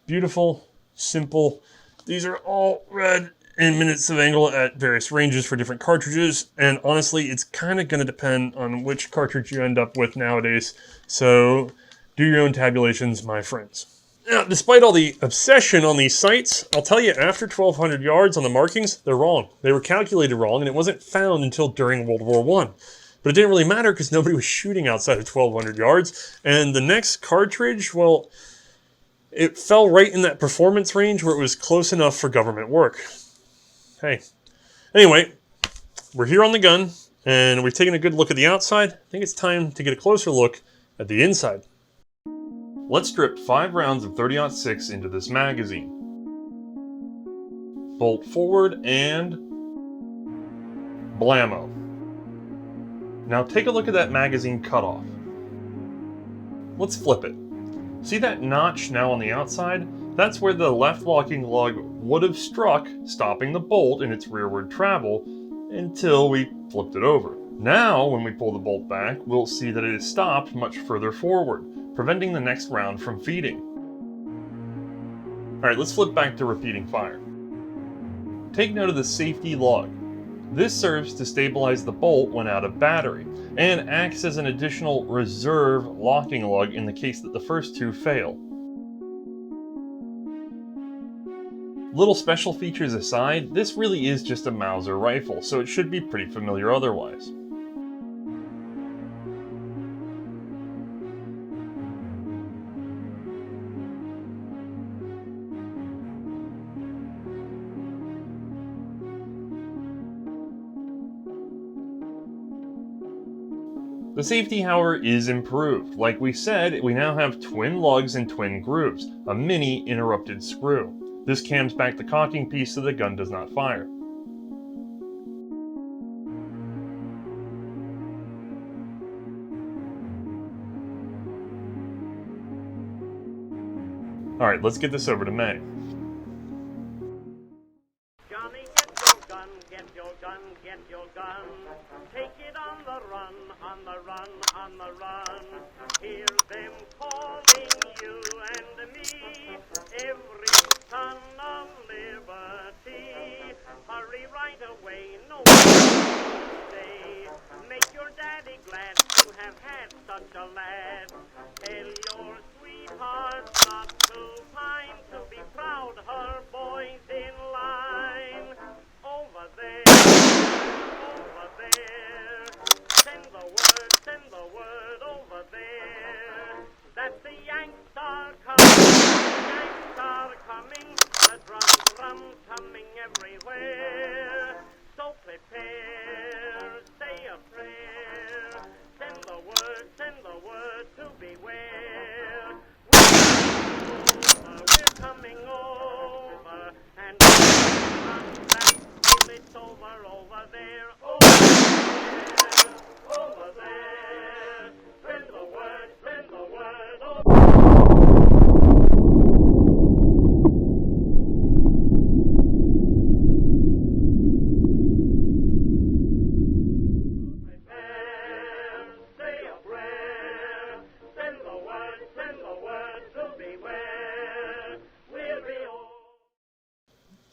Speaker 1: Beautiful, simple. These are all read in minutes of angle at various ranges for different cartridges, and honestly, it's kind of going to depend on which cartridge you end up with nowadays, so do your own tabulations, my friends. Now, despite all the obsession on these sites, I'll tell you, after 1,200 yards on the markings, they're wrong. They were calculated wrong, and it wasn't found until during World War I. But it didn't really matter because nobody was shooting outside of 1,200 yards. And the next cartridge, well, it fell right in that performance range where it was close enough for government work. Hey. Anyway, we're here on the gun, and we've taken a good look at the outside. I think it's time to get a closer look at the inside. Let's strip 5 rounds of 30-06 into this magazine. Bolt forward and blammo. Now take a look at that magazine cutoff. Let's flip it. See that notch now on the outside? That's where the left locking lug would have struck, stopping the bolt in its rearward travel until we flipped it over. Now, when we pull the bolt back, we'll see that it is stopped much further forward, preventing the next round from feeding. Alright, let's flip back to repeating fire. Take note of the safety lug. This serves to stabilize the bolt when out of battery, and acts as an additional reserve locking lug in the case that the first 2 fail. Little special features aside, this really is just a Mauser rifle, so it should be pretty familiar otherwise. The safety, however, is improved. Like we said, we now have twin lugs and twin grooves, a mini interrupted screw. This cams back the cocking piece so the gun does not fire. Alright, let's get this over to Mae.
Speaker 2: Johnny, get your gun, get your gun, get your gun. Take it on the run, on the run, on the run. Hear them calling you and me, every son of liberty. Hurry right away, no stay. Make your daddy glad to have had such a lad. Tell your sweetheart not to pine, to be proud her boys in line. Over there, over there. Send the word over there. That the Yanks are coming, the Yanks are coming. The drums coming everywhere. So prepare, say a prayer. Send the word to beware. We're coming over, and that till it's over there, over there. Send the word over.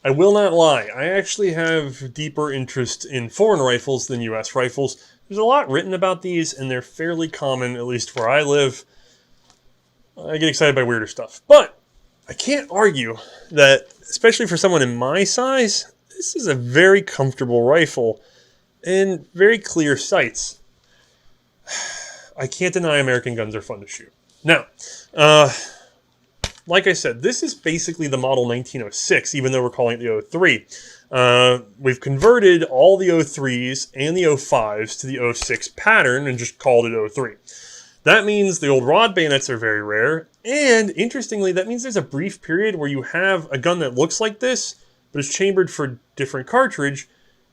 Speaker 1: I will not lie, I actually have deeper interest in foreign rifles than US rifles. There's a lot written about these, and they're fairly common, at least where I live. I get excited by weirder stuff. But I can't argue that, especially for someone in my size, this is a very comfortable rifle and very clear sights. I can't deny American guns are fun to shoot. Now, like I said, this is basically the model 1906, even though we're calling it the 03. We've converted all the 03s and the 05s to the 06 pattern and just called it 03. That means the old rod bayonets are very rare, and interestingly, that means there's a brief period where you have a gun that looks like this, but is chambered for different cartridge.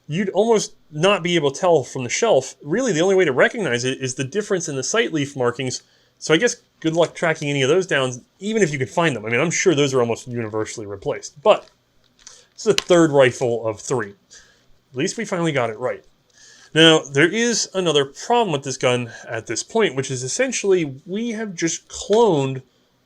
Speaker 1: You'd almost not be able to tell from the shelf. Really, the only way to recognize it is the difference in the sight leaf markings. So I guess good luck tracking any of those down, even if you can find them. I mean, I'm sure those are almost universally replaced. But this is a third rifle of 3. At least we finally got it right. Now, there is another problem with this gun at this point, which is essentially we have just cloned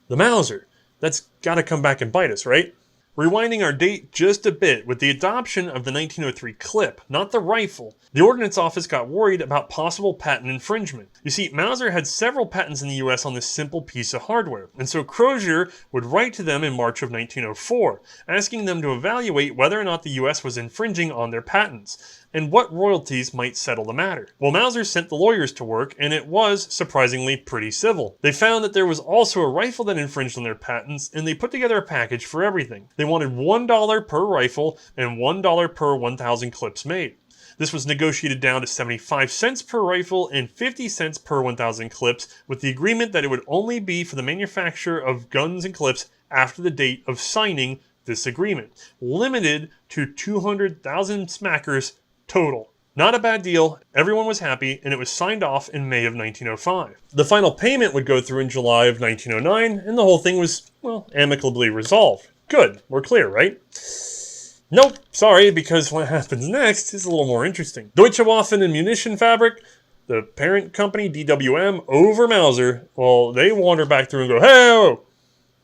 Speaker 1: the Mauser. That's got to come back and bite us, right? Rewinding our date just a bit, with the adoption of the 1903 clip, not the rifle, the Ordnance Office got worried about possible patent infringement. You see, Mauser had several patents in the US on this simple piece of hardware, and so Crozier would write to them in March of 1904, asking them to evaluate whether or not the US was infringing on their patents, and what royalties might settle the matter. Well, Mauser sent the lawyers to work, and it was, surprisingly, pretty civil. They found that there was also a rifle that infringed on their patents, and they put together a package for everything. They wanted $1 per rifle and $1 per 1,000 clips made. This was negotiated down to 75 cents per rifle and 50 cents per 1,000 clips, with the agreement that it would only be for the manufacture of guns and clips after the date of signing this agreement, limited to 200,000 smackers total. Not a bad deal, everyone was happy, and it was signed off in May of 1905. The final payment would go through in July of 1909, and the whole thing was, well, amicably resolved. Good, we're clear, right? Nope, sorry, because what happens next is a little more interesting. Deutsche Waffen and Munition Fabric, the parent company DWM over Mauser, well, they wander back through and go, hey,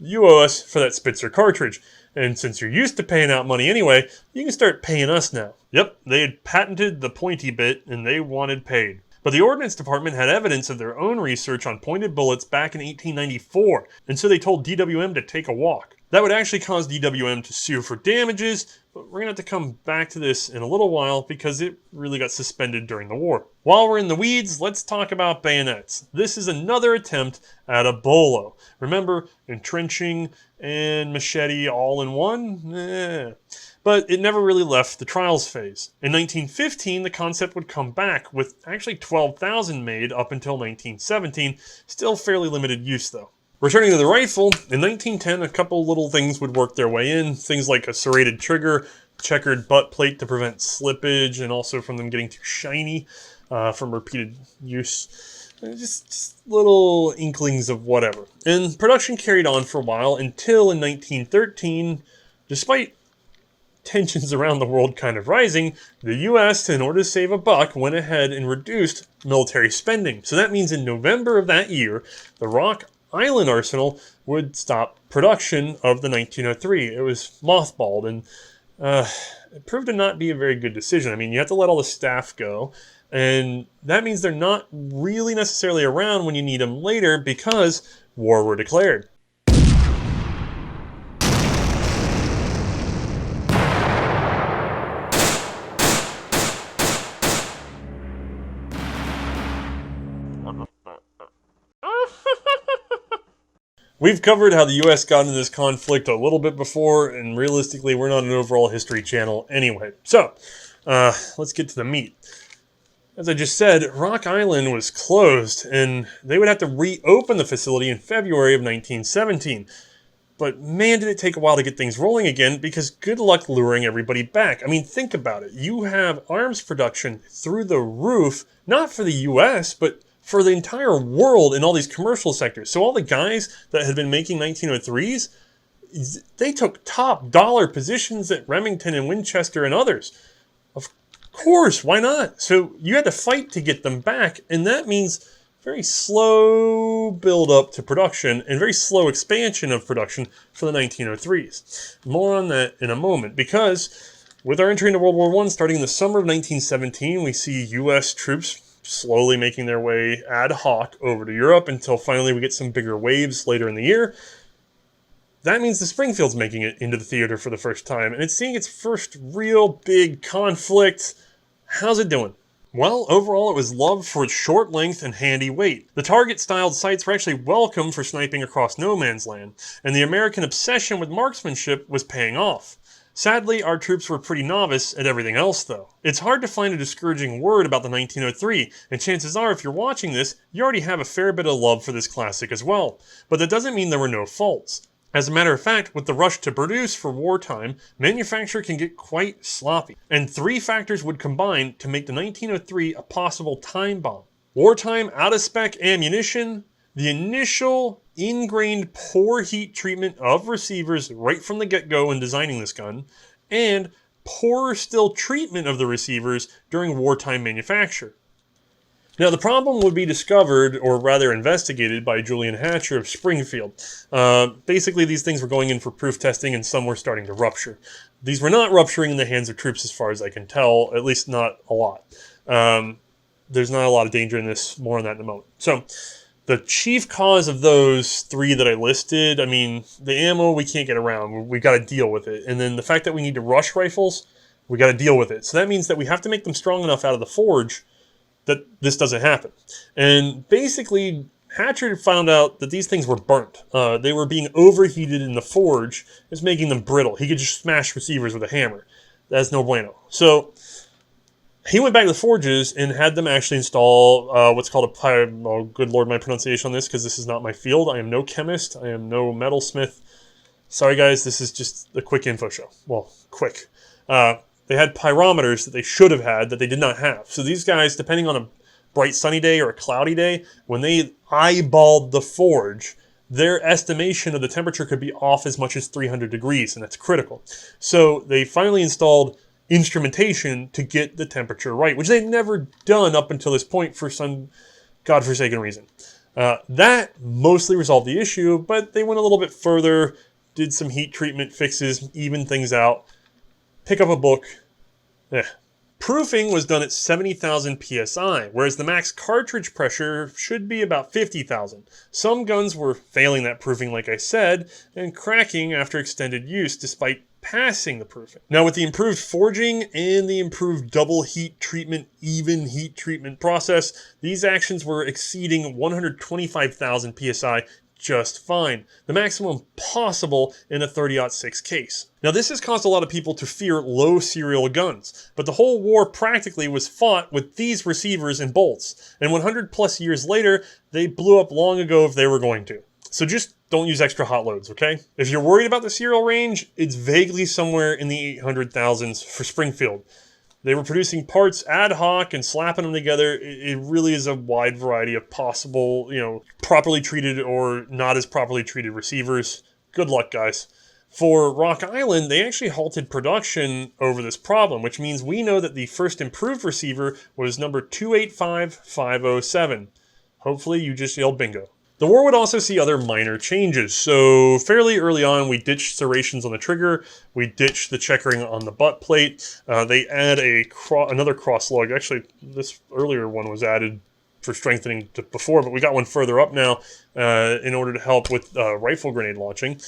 Speaker 1: you owe us for that Spitzer cartridge. And since you're used to paying out money anyway, you can start paying us now. Yep, they had patented the pointy bit and they wanted paid. But the Ordnance Department had evidence of their own research on pointed bullets back in 1894, and so they told DWM to take a walk. That would actually cause DWM to sue for damages, but we're going to have to come back to this in a little while because it really got suspended during the war. While we're in the weeds, let's talk about bayonets. This is another attempt at a bolo. Remember, entrenching and machete all in one? But it never really left the trials phase. In 1915, the concept would come back, with actually 12,000 made up until 1917, still fairly limited use though. Returning to the rifle, in 1910 a couple little things would work their way in, things like a serrated trigger, checkered butt plate to prevent slippage, and also from them getting too shiny from repeated use. Just little inklings of whatever. And production carried on for a while until in 1913, despite tensions around the world kind of rising, the US, in order to save a buck, went ahead and reduced military spending. So that means in November of that year, the Rock Island Arsenal would stop production of the 1903. It was mothballed, and it proved to not be a very good decision. I mean, you have to let all the staff go, and that means they're not really necessarily around when you need them later because war were declared. We've covered how the U.S. got into this conflict a little bit before, and realistically, we're not an overall history channel anyway. So, let's get to the meat. As I just said, Rock Island was closed, and they would have to reopen the facility in February of 1917. But man, did it take a while to get things rolling again, because good luck luring everybody back. I mean, think about it. You have arms production through the roof, not for the U.S., but for the entire world in all these commercial sectors. So all the guys that had been making 1903s, they took top dollar positions at Remington and Winchester and others. Of course, why not? So you had to fight to get them back, and that means very slow build up to production and very slow expansion of production for the 1903s. More on that in a moment, because with our entry into World War I starting in the summer of 1917, we see U.S. troops slowly making their way ad hoc over to Europe until finally we get some bigger waves later in the year. That means the Springfield's making it into the theater for the first time, and it's seeing its first real big conflict. How's it doing? Well, overall it was loved for its short length and handy weight. The target-styled sights were actually welcome for sniping across no man's land, and the American obsession with marksmanship was paying off. Sadly, our troops were pretty novice at everything else, though. It's hard to find a discouraging word about the 1903, and chances are, if you're watching this, you already have a fair bit of love for this classic as well. But that doesn't mean there were no faults. As a matter of fact, with the rush to produce for wartime, manufacture can get quite sloppy. And three factors would combine to make the 1903 a possible time bomb. Wartime out-of-spec ammunition, the initial ingrained poor heat treatment of receivers right from the get-go in designing this gun, and poorer still treatment of the receivers during wartime manufacture. Now, the problem would be discovered, or rather investigated, by Julian Hatcher of Springfield. Basically, these things were going in for proof testing, and some were starting to rupture. These were not rupturing in the hands of troops, as far as I can tell, at least not a lot. There's not a lot of danger in this. More on that in a moment. So, the chief cause of those three that I listed, I mean, the ammo we can't get around. We've got to deal with it. And then the fact that we need to rush rifles, we got to deal with it. So that means that we have to make them strong enough out of the forge that this doesn't happen. And basically, Hatcher found out that these things were burnt. They were being overheated in the forge. It's making them brittle. He could just smash receivers with a hammer. That's no bueno. So he went back to the forges and had them actually install what's called oh, good lord, my pronunciation on this, because this is not my field. I am no chemist. I am no metalsmith. Sorry, guys. This is just a quick info show. Well, quick. They had pyrometers that they should have had that they did not have. So these guys, depending on a bright sunny day or a cloudy day, when they eyeballed the forge, their estimation of the temperature could be off as much as 300 degrees, and that's critical. So they finally installed instrumentation to get the temperature right, which they'd never done up until this point for some godforsaken reason. That mostly resolved the issue, but they went a little bit further, did some heat treatment fixes, evened things out. Pick up a book. Proofing was done at 70,000 psi, whereas the max cartridge pressure should be about 50,000. Some guns were failing that proofing, like I said, and cracking after extended use despite passing the proofing. Now, with the improved forging and the improved double heat treatment, even heat treatment process, these actions were exceeding 125,000 psi just fine, the maximum possible in a 30-06 case. Now, this has caused a lot of people to fear low serial guns, but the whole war practically was fought with these receivers and bolts, and 100 plus years later, they blew up long ago if they were going to. So just don't use extra hot loads, okay? If you're worried about the serial range, it's vaguely somewhere in the 800,000s for Springfield. They were producing parts ad hoc and slapping them together. It really is a wide variety of possible, properly treated or not as properly treated receivers. Good luck, guys. For Rock Island, they actually halted production over this problem, which means we know that the first improved receiver was number 285507. Hopefully you just yelled bingo. The war would also see other minor changes. So fairly early on, we ditched serrations on the trigger. We ditched the checkering on the butt plate. They add another cross lug. Actually, this earlier one was added for strengthening before, but we got one further up now in order to help with rifle grenade launching.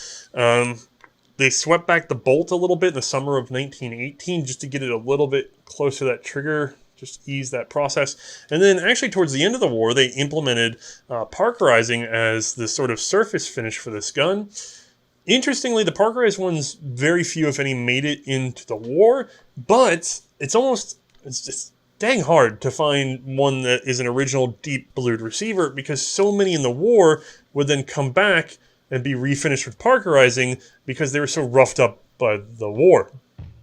Speaker 1: They swept back the bolt a little bit in the summer of 1918 just to get it a little bit closer to that trigger. Just ease that process. And then actually towards the end of the war, they implemented parkerizing as the sort of surface finish for this gun. Interestingly, the parkerized ones, very few, if any, made it into the war, but it's just dang hard to find one that is an original deep blued receiver because so many in the war would then come back and be refinished with parkerizing because they were so roughed up by the war.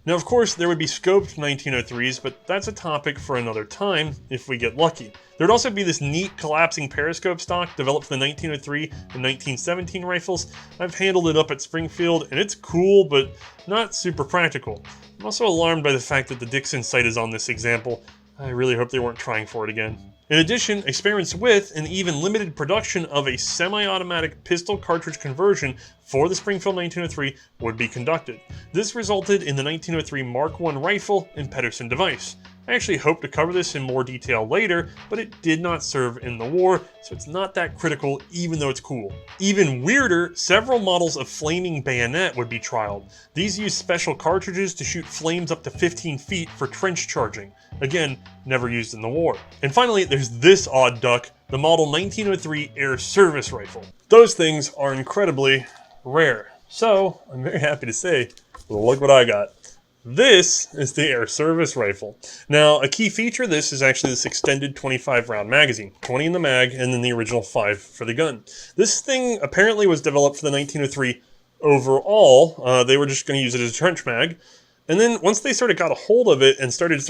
Speaker 1: Now, of course, there would be scoped 1903s, but that's a topic for another time if we get lucky. There'd also be this neat collapsing periscope stock developed for the 1903 and 1917 rifles. I've handled it up at Springfield, and it's cool, but not super practical. I'm also alarmed by the fact that the Dixon sight is on this example. I really hope they weren't trying for it again. In addition, experiments with and even limited production of a semi-automatic pistol cartridge conversion for the Springfield 1903 would be conducted. This resulted in the 1903 Mark I rifle and Pedersen device. I actually hope to cover this in more detail later, but it did not serve in the war, so it's not that critical even though it's cool. Even weirder, several models of flaming bayonet would be trialed. These use special cartridges to shoot flames up to 15 feet for trench charging. Again, never used in the war. And finally, there's this odd duck, the model 1903 Air Service Rifle. Those things are incredibly rare. So, I'm very happy to say, look what I got. This is the Air Service Rifle. Now, a key feature of this is actually this extended 25-round magazine. 20 in the mag, and then the original 5 for the gun. This thing apparently was developed for the 1903 overall. They were just going to use it as a trench mag. And then once they sort of got a hold of it and started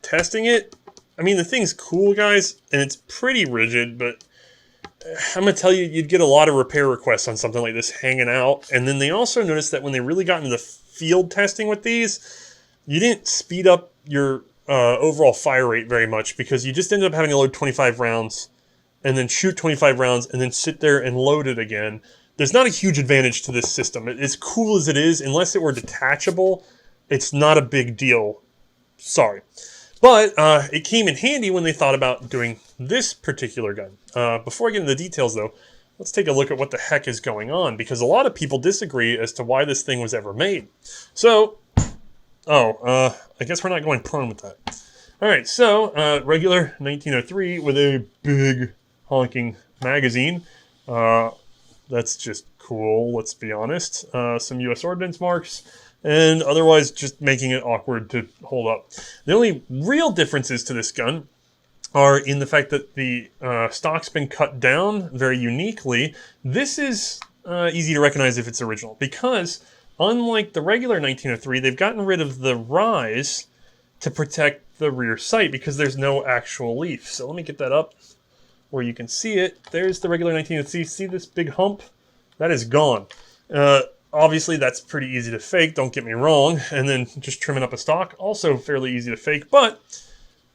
Speaker 1: testing it, I mean, the thing's cool, guys, and it's pretty rigid, but I'm going to tell you, you'd get a lot of repair requests on something like this hanging out. And then they also noticed that when they really got into the field testing with these, you didn't speed up your overall fire rate very much, because you just ended up having to load 25 rounds and then shoot 25 rounds and then sit there and load it again. There's not a huge advantage to this system. As cool as it is, unless it were detachable, it's not a big deal. Sorry. But it came in handy when they thought about doing this particular gun. Before I get into the details, though, let's take a look at what the heck is going on, because a lot of people disagree as to why this thing was ever made. So, I guess we're not going prone with that. All right, so regular 1903 with a big honking magazine. That's just cool, let's be honest. Some U.S. Ordnance marks, and otherwise just making it awkward to hold up. The only real differences to this gun are in the fact that the stock's been cut down very uniquely. This is easy to recognize if it's original, because unlike the regular 1903, they've gotten rid of the rise to protect the rear sight because there's no actual leaf. So let me get that up where you can see it. There's the regular 1903. See this big hump? That is gone. Obviously, that's pretty easy to fake, don't get me wrong. And then just trimming up a stock, also fairly easy to fake. But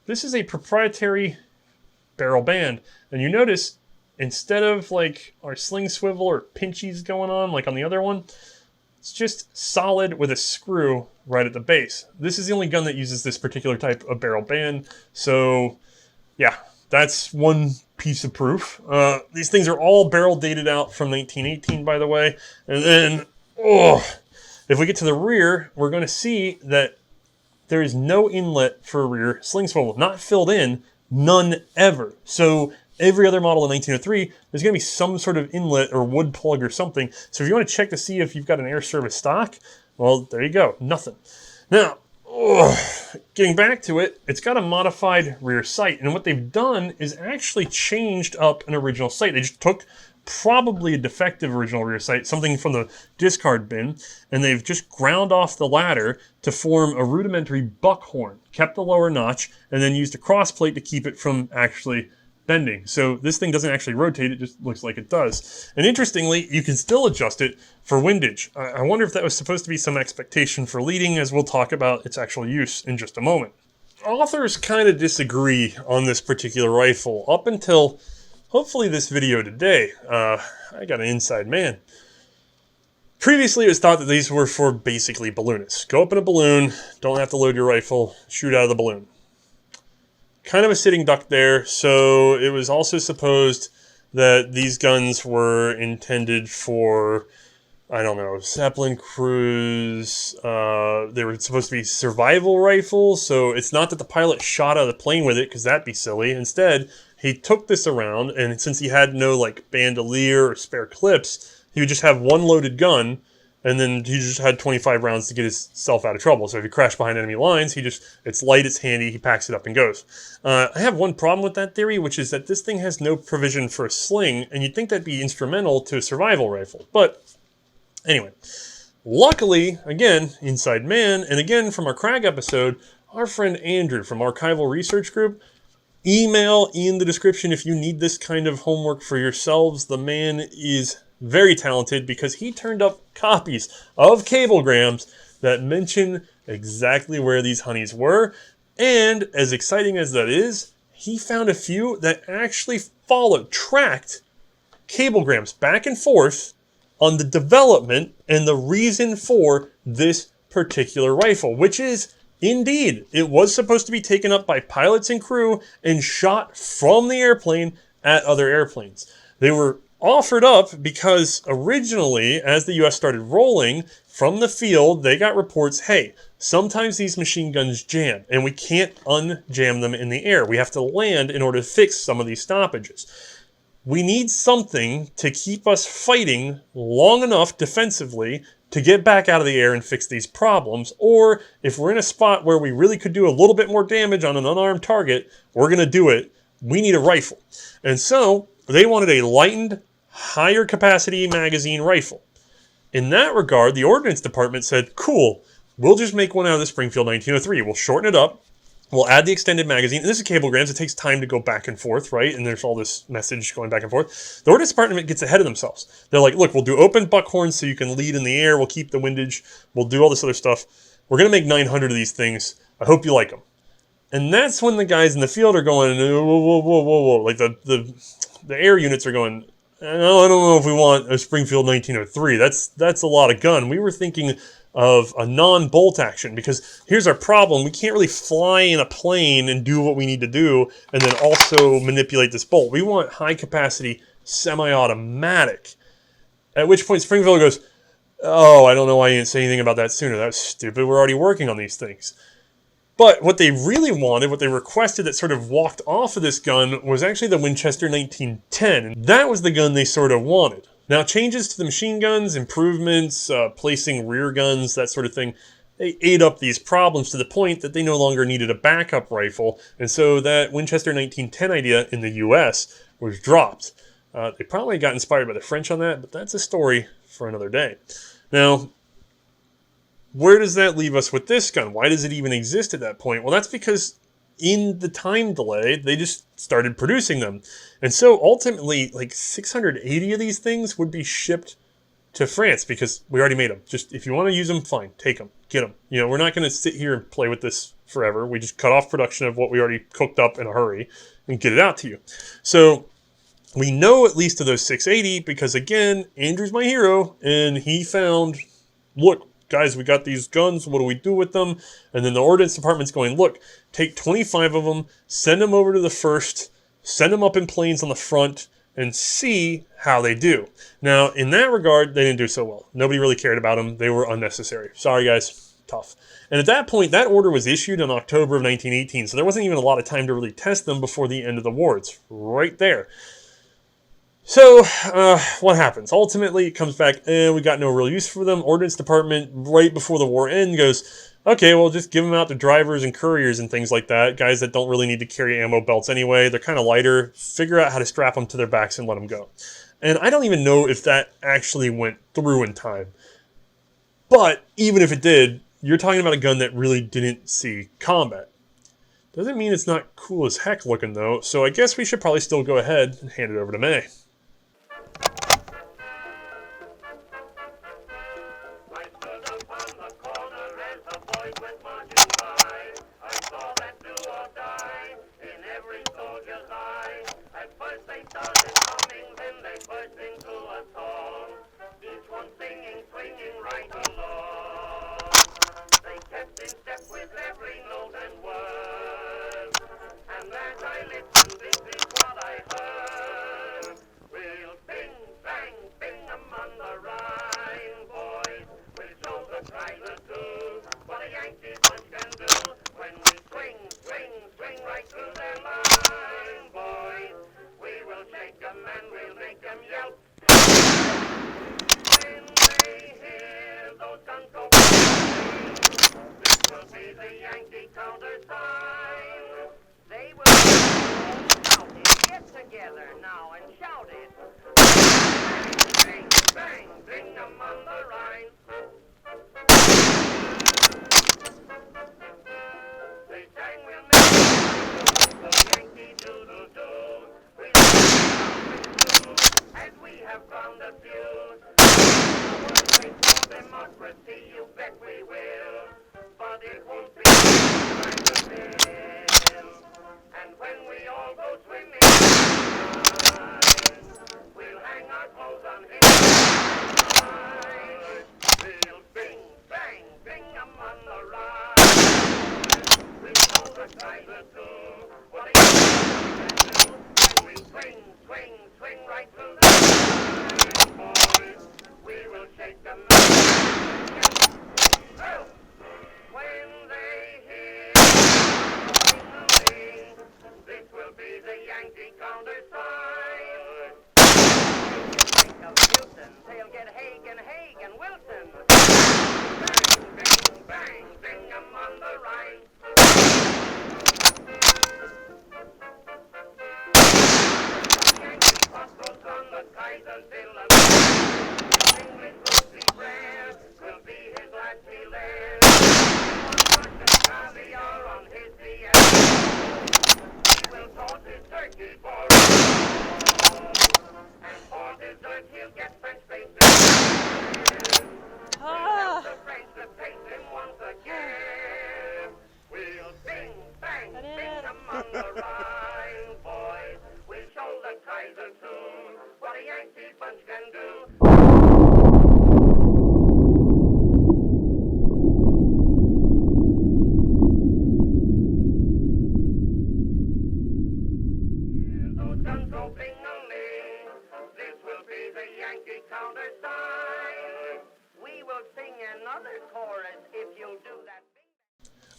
Speaker 1: this is a proprietary barrel band. And you notice, instead of like our sling swivel or pinchies going on, like on the other one, it's just solid with a screw right at the base. This is the only gun that uses this particular type of barrel band. So, yeah, that's one piece of proof. These things are all barrel dated out from 1918, by the way. And then, if we get to the rear, we're going to see that there is no inlet for a rear sling swivel. Not filled in, none ever. So every other model in 1903, there's going to be some sort of inlet or wood plug or something. So if you want to check to see if you've got an air service stock, well, there you go, nothing. Now, getting back to it, it's got a modified rear sight. And what they've done is actually changed up an original sight. They just took probably a defective original rear sight, something from the discard bin, and they've just ground off the ladder to form a rudimentary buckhorn, kept the lower notch, and then used a cross plate to keep it from actually bending. So this thing doesn't actually rotate, it just looks like it does. And interestingly, you can still adjust it for windage. I wonder if that was supposed to be some expectation for leading, as we'll talk about its actual use in just a moment. Authors kind of disagree on this particular rifle up until hopefully this video today. I got an inside man. Previously, it was thought that these were for basically balloonists. Go up in a balloon, don't have to load your rifle, shoot out of the balloon. Kind of a sitting duck there, so it was also supposed that these guns were intended for, I don't know, Zeppelin crews. They were supposed to be survival rifles, so it's not that the pilot shot out of the plane with it, because that'd be silly. Instead, he took this around, and since he had no like bandolier or spare clips, he would just have one loaded gun, and then he just had 25 rounds to get himself out of trouble. So if he crashed behind enemy lines, it's light, it's handy, he packs it up and goes. I have one problem with that theory, which is that this thing has no provision for a sling, and you'd think that'd be instrumental to a survival rifle. But anyway, luckily, again, inside man, and again from our Crag episode, our friend Andrew from Archival Research Group, email in the description if you need this kind of homework for yourselves. The man is very talented because he turned up copies of cablegrams that mention exactly where these honeys were. And as exciting as that is, he found a few that actually tracked cablegrams back and forth on the development and the reason for this particular rifle, which is, indeed, it was supposed to be taken up by pilots and crew and shot from the airplane at other airplanes. They were offered up because originally, as the U.S. started rolling from the field, they got reports, hey, sometimes these machine guns jam, and we can't unjam them in the air. We have to land in order to fix some of these stoppages. We need something to keep us fighting long enough defensively to get back out of the air and fix these problems. Or if we're in a spot where we really could do a little bit more damage on an unarmed target, we're going to do it. We need a rifle. And so they wanted a lightened, higher capacity magazine rifle. In that regard, the Ordnance Department said, cool, we'll just make one out of the Springfield 1903. We'll shorten it up. We'll add the extended magazine. And this is cablegrams. It takes time to go back and forth, right? And there's all this message going back and forth. The Ordnance Department gets ahead of themselves. They're like, look, we'll do open buckhorns so you can lead in the air. We'll keep the windage. We'll do all this other stuff. We're going to make 900 of these things. I hope you like them. And that's when the guys in the field are going, whoa, whoa, whoa, whoa, whoa. Like the air units are going, no, I don't know if we want a Springfield 1903. That's a lot of gun. We were thinking of a non-bolt action, because here's our problem. We can't really fly in a plane and do what we need to do and then also manipulate this bolt. We want high-capacity semi-automatic. At which point Springfield goes, oh, I don't know why you didn't say anything about that sooner. That's stupid. We're already working on these things. But what they really wanted, what they requested that sort of walked off of this gun, was actually the Winchester 1910. And that was the gun they sort of wanted. Now, changes to the machine guns, improvements, placing rear guns, that sort of thing, they ate up these problems to the point that they no longer needed a backup rifle. And so that Winchester 1910 idea in the US was dropped. They probably got inspired by the French on that, but that's a story for another day. Now, where does that leave us with this gun? Why does it even exist at that point? Well, that's because in the time delay, they just started producing them. And so ultimately, like 680 of these things would be shipped to France because we already made them. Just if you want to use them, fine, take them, get them. You know, we're not going to sit here and play with this forever. We just cut off production of what we already cooked up in a hurry and get it out to you. So we know at least of those 680 because, again, Andrew's my hero, and he found, look, guys, we got these guns. What do we do with them? And then the Ordnance Department's going, look, take 25 of them, send them over to the 1st, send them up in planes on the front, and see how they do. Now, in that regard, they didn't do so well. Nobody really cared about them. They were unnecessary. Sorry, guys. Tough. And at that point, that order was issued in October of 1918, so there wasn't even a lot of time to really test them before the end of the war. It's right there. So, what happens? Ultimately, it comes back, we got no real use for them. Ordnance Department, right before the war ends, goes, okay, well, just give them out to drivers and couriers and things like that. Guys that don't really need to carry ammo belts anyway. They're kind of lighter. Figure out how to strap them to their backs and let them go. And I don't even know if that actually went through in time. But even if it did, you're talking about a gun that really didn't see combat. Doesn't mean it's not cool as heck looking, though. So I guess we should probably still go ahead and hand it over to Mae.
Speaker 2: When they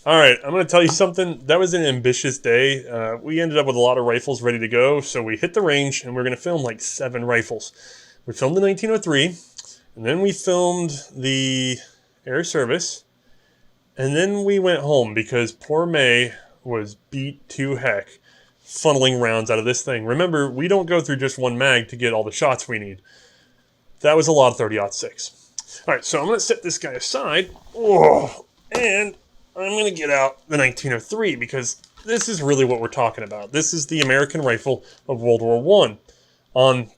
Speaker 1: All right, I'm going to tell you something. That was an ambitious day. We ended up with a lot of rifles ready to go, so we hit the range, and we're going to film like 7 rifles. We filmed the 1903, and then we filmed the Air Service, and then we went home because poor Mae was beat to heck funneling rounds out of this thing. Remember, we don't go through just one mag to get all the shots we need. That was a lot of 30-06. All right, so I'm going to set this guy aside, and I'm going to get out the 1903 because this is really what we're talking about. This is the American rifle of World War I on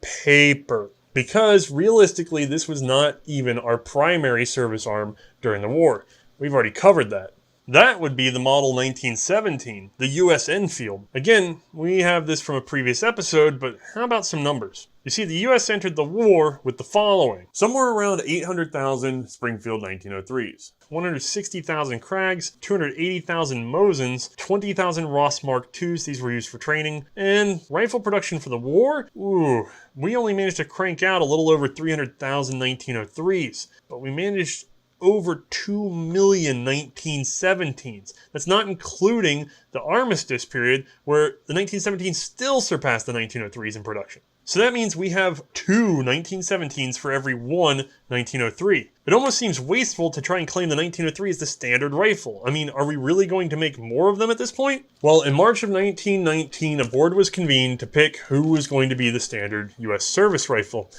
Speaker 1: paper. Because realistically, this was not even our primary service arm during the war. We've already covered that. That would be the model 1917, the U.S. Enfield. Again, we have this from a previous episode, but how about some numbers? You see, the U.S. entered the war with the following. Somewhere around 800,000 Springfield 1903s, 160,000 Krags, 280,000 Mausers, 20,000 Ross Mark IIs, these were used for training, and rifle production for the war? Ooh, we only managed to crank out a little over 300,000 1903s, but we managed over 2 million 1917s. That's not including the armistice period where the 1917s still surpassed the 1903s in production. So that means we have 2 1917s for every 1 1903. It almost seems wasteful to try and claim the 1903 as the standard rifle. I mean, are we really going to make more of them at this point? Well, in March of 1919, a board was convened to pick who was going to be the standard U.S. service rifle.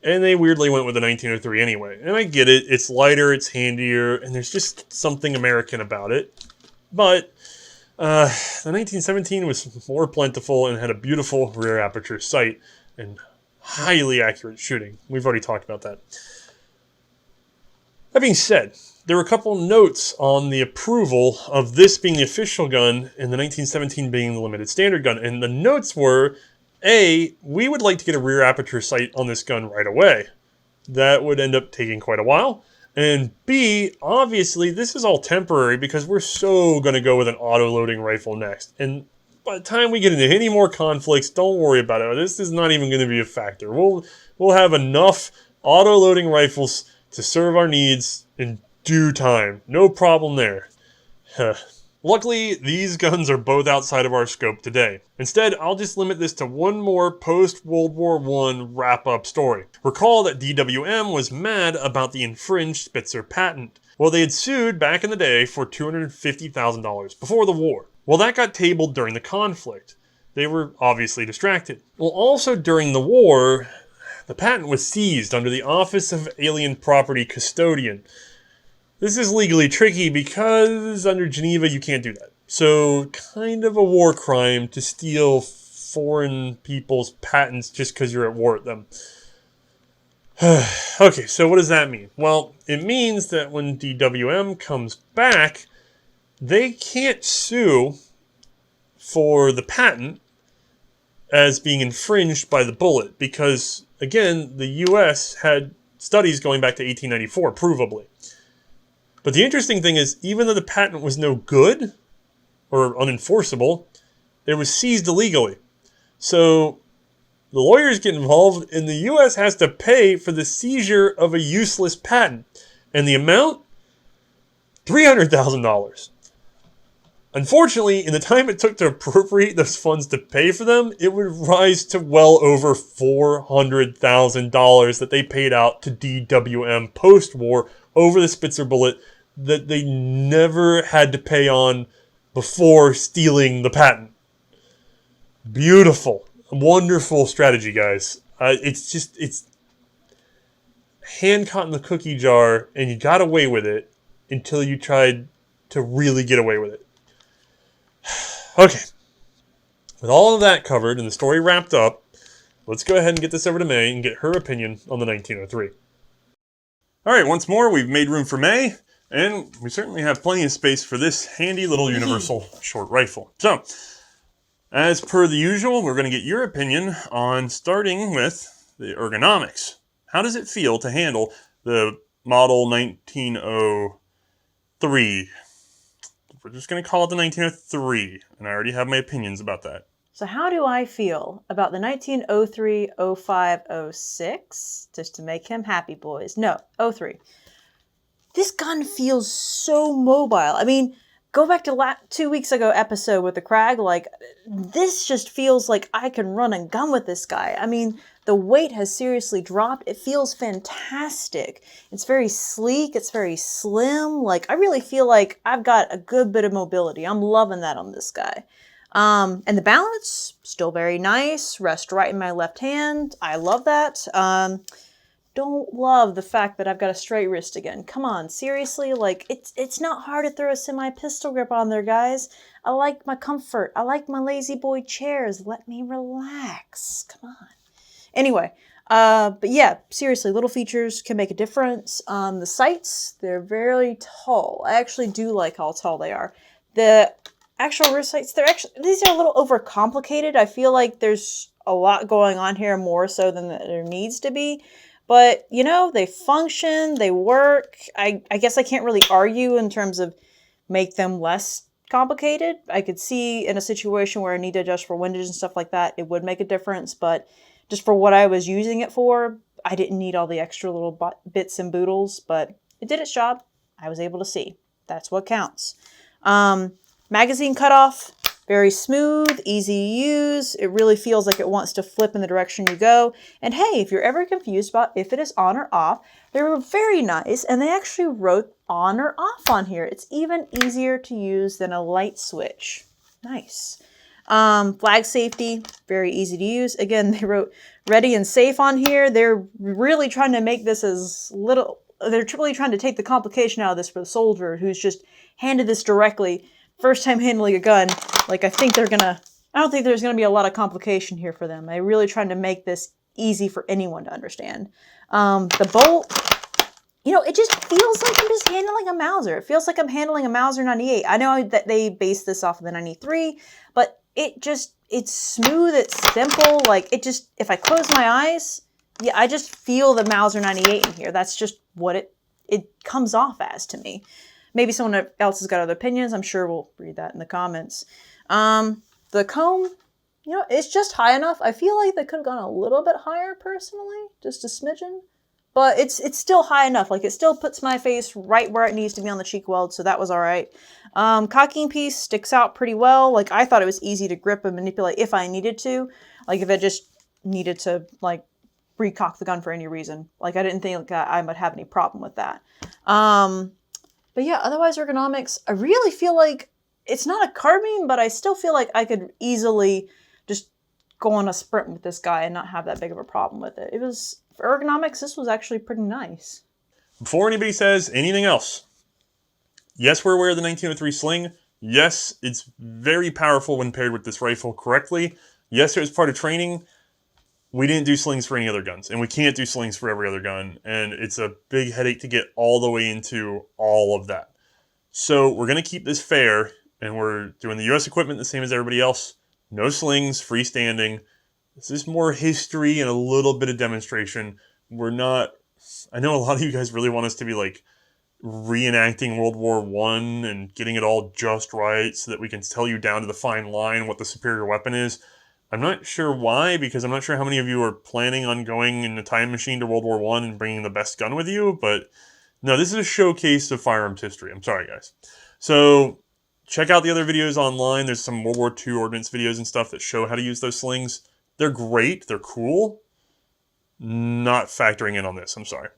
Speaker 1: And they weirdly went with the 1903 anyway. And I get it, it's lighter, it's handier, and there's just something American about it. But the 1917 was more plentiful and had a beautiful rear aperture sight and highly accurate shooting. We've already talked about that. That being said, there were a couple notes on the approval of this being the official gun and the 1917 being the limited standard gun. And the notes were, A, we would like to get a rear aperture sight on this gun right away. That would end up taking quite a while. And B, obviously, this is all temporary because we're so going to go with an auto-loading rifle next. And by the time we get into any more conflicts, don't worry about it. This is not even going to be a factor. We'll have enough auto-loading rifles to serve our needs in due time. No problem there. Luckily, these guns are both outside of our scope today. Instead, I'll just limit this to one more post-World War I wrap-up story. Recall that DWM was mad about the infringed Spitzer patent. Well, they had sued back in the day for $250,000 before the war. Well, that got tabled during the conflict. They were obviously distracted. Well, also during the war, the patent was seized under the Office of Alien Property Custodian. This is legally tricky because under Geneva you can't do that. So kind of a war crime to steal foreign people's patents just because you're at war with them. Okay, so what does that mean? Well, it means that when DWM comes back, they can't sue for the patent as being infringed by the bullet because, again, the U.S. had studies going back to 1894, provably. But the interesting thing is, even though the patent was no good or unenforceable, it was seized illegally. So the lawyers get involved and the U.S. has to pay for the seizure of a useless patent. And the amount? $300,000. Unfortunately, in the time it took to appropriate those funds to pay for them, it would rise to well over $400,000 that they paid out to DWM post-war over the Spitzer bullet that they never had to pay on before stealing the patent. Beautiful. Wonderful strategy, guys. It's hand caught in the cookie jar, and you got away with it until you tried to really get away with it. Okay. With all of that covered and the story wrapped up, let's go ahead and get this over to Mae and get her opinion on the 1903. All right, once more, we've made room for Mae, and we certainly have plenty of space for this handy little universal short rifle. So, as per the usual, we're going to get your opinion on starting with the ergonomics. How does it feel to handle the model 1903? We're just going to call it the 1903, and I already have my opinions about that.
Speaker 3: So how do I feel about the 1903, 05, 06? Just to make him happy, boys. No, 03. this gun feels so mobile. I mean, go back to 2 weeks ago episode with the Krag, like, this just feels like I can run a gun with this guy. I mean, the weight has seriously dropped. It feels fantastic. It's very sleek. It's very slim. Like, I really feel like I've got a good bit of mobility. I'm loving that on this guy. And the balance, still very nice. Rest right in my left hand. I love that. Don't love the fact that I've got a straight wrist again. Come on, seriously? Like, it's not hard to throw a semi-pistol grip on there, guys. I like my comfort. I like my lazy boy chairs. Let me relax. Come on. Anyway, but yeah, seriously, little features can make a difference. The sights, they're very tall. I actually do like how tall they are. The actual wrist sights, these are a little overcomplicated. I feel like there's a lot going on here, more so than there needs to be. But, you know, they function, they work. I guess I can't really argue in terms of make them less complicated. I could see in a situation where I need to adjust for windage and stuff like that, it would make a difference. But just for what I was using it for, I didn't need all the extra little bits and boodles. But it did its job. I was able to see. That's what counts. Magazine cutoff. Very smooth, easy to use. It really feels like it wants to flip in the direction you go. And hey, if you're ever confused about if it is on or off, they were very nice, and they actually wrote on or off on here. It's even easier to use than a light switch. Nice. Flag safety, very easy to use. Again, they wrote ready and safe on here. They're really trying to make this as little, they're really trying to take the complication out of this for the soldier who's just handed this directly. First time handling a gun, like I don't think there's gonna be a lot of complication here for them. They're really trying to make this easy for anyone to understand. The bolt, you know, it just feels like I'm just handling a Mauser. It feels like I'm handling a Mauser 98. I know that they based this off of the 93, but it's smooth, it's simple. Like if I close my eyes, yeah, I just feel the Mauser 98 in here. That's just what it comes off as to me. Maybe someone else has got other opinions. I'm sure we'll read that in the comments. The comb, you know, it's just high enough. I feel like they could have gone a little bit higher personally, just a smidgen. But it's still high enough. Like, it still puts my face right where it needs to be on the cheek weld, so that was all right. Cocking piece sticks out pretty well. Like, I thought it was easy to grip and manipulate if I needed to. Like, if I just needed to, like, recock the gun for any reason. Like, I didn't think I would have any problem with that. But yeah, otherwise ergonomics, I really feel like it's not a carbine, but I still feel like I could easily just go on a sprint with this guy and not have that big of a problem with it. For ergonomics, this was actually pretty nice.
Speaker 1: Before anybody says anything else, yes, we're aware of the 1903 sling. Yes, it's very powerful when paired with this rifle correctly. Yes, it was part of training. We didn't do slings for any other guns, and we can't do slings for every other gun, and it's a big headache to get all the way into all of that. So we're going to keep this fair, and we're doing the U.S. equipment the same as everybody else. No slings, freestanding. This is more history and a little bit of demonstration. We're not... I know a lot of you guys really want us to be like reenacting World War I and getting it all just right so that we can tell you down to the fine line what the superior weapon is. I'm not sure why, because I'm not sure how many of you are planning on going in a time machine to World War I and bringing the best gun with you, but no, this is a showcase of firearms history. I'm sorry, guys. So check out the other videos online. There's some World War II ordnance videos and stuff that show how to use those slings. They're great. They're cool. Not factoring in on this. I'm sorry.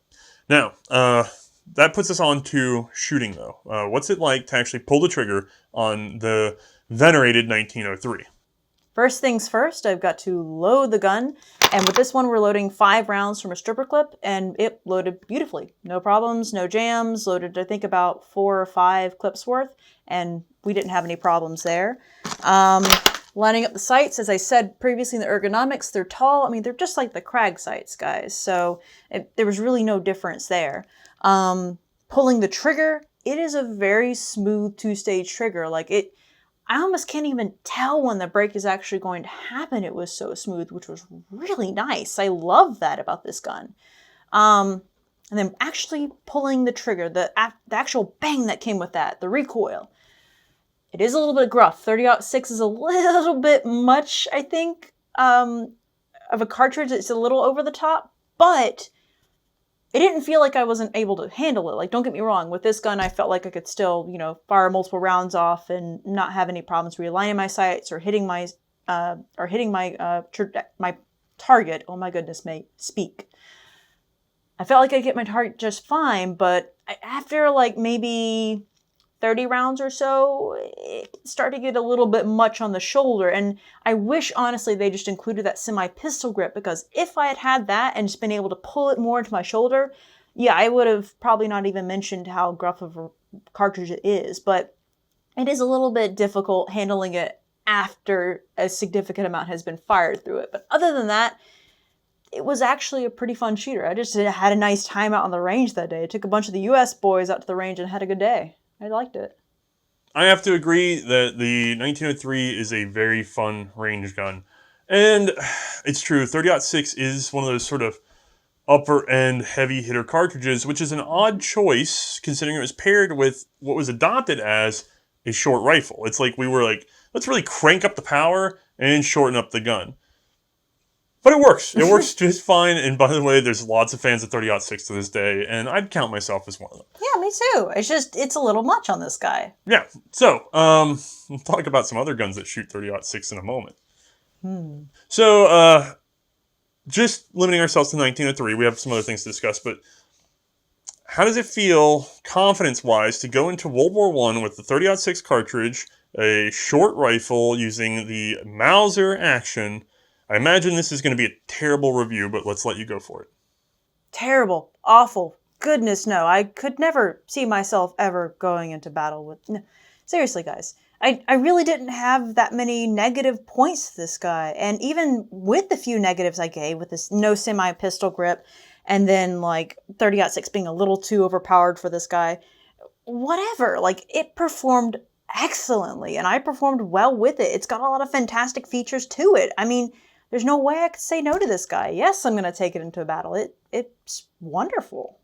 Speaker 1: Now, that puts us on to shooting, though. What's it like to actually pull the trigger on the venerated 1903?
Speaker 3: First things first, I've got to load the gun. And with this one, we're loading 5 rounds from a stripper clip, and it loaded beautifully. No problems, no jams. Loaded, I think, about 4 or 5 clips worth, and we didn't have any problems there. Lining up the sights, as I said previously in the ergonomics, they're tall. I mean, they're just like the Krag sights, guys. So there was really no difference there. Pulling the trigger, it is a very smooth 2-stage trigger. Like, I almost can't even tell when the break is actually going to happen. It was so smooth, which was really nice. I love that about this gun. And then actually pulling the trigger, the actual bang that came with that, the recoil. It is a little bit gruff. 30-06 is a little bit much, I think, of a cartridge. It's a little over the top, but it didn't feel like I wasn't able to handle it. Like, don't get me wrong. With this gun, I felt like I could still, fire multiple rounds off and not have any problems realigning my sights or hitting my my target. Oh my goodness, mate, speak. I felt like I get my target just fine, but after like maybe 30 rounds or so, it started to get a little bit much on the shoulder. And I wish, honestly, they just included that semi-pistol grip, because if I had had that and just been able to pull it more into my shoulder, yeah, I would have probably not even mentioned how gruff of a cartridge it is. But it is a little bit difficult handling it after a significant amount has been fired through it. But other than that, it was actually a pretty fun shooter. I just had a nice time out on the range that day. I took a bunch of the U.S. boys out to the range and had a good day. I liked it.
Speaker 1: I have to agree that the 1903 is a very fun range gun. And it's true, 30-06 is one of those sort of upper end heavy hitter cartridges, which is an odd choice considering it was paired with what was adopted as a short rifle. It's like we were like, let's really crank up the power and shorten up the gun. But it works. It works just fine. And by the way, there's lots of fans of 30-06 to this day, and I'd count myself as one of them.
Speaker 3: Yeah, me too. It's a little much on this guy.
Speaker 1: Yeah. So, we'll talk about some other guns that shoot 30-06 in a moment. So, just limiting ourselves to 1903, we have some other things to discuss, but how does it feel, confidence-wise, to go into World War I with the 30-06 cartridge, a short rifle using the Mauser action? I imagine this is going to be a terrible review, but let's let you go for it.
Speaker 3: Terrible. Awful. Goodness, no. I could never see myself ever going into battle with... No. Seriously, guys. I really didn't have that many negative points to this guy. And even with the few negatives I gave, with this no semi-pistol grip, and then, like, 30-06 being a little too overpowered for this guy, whatever. Like, it performed excellently, and I performed well with it. It's got a lot of fantastic features to it. I mean... There's no way I could say no to this guy. Yes, I'm going to take it into a battle. It's wonderful.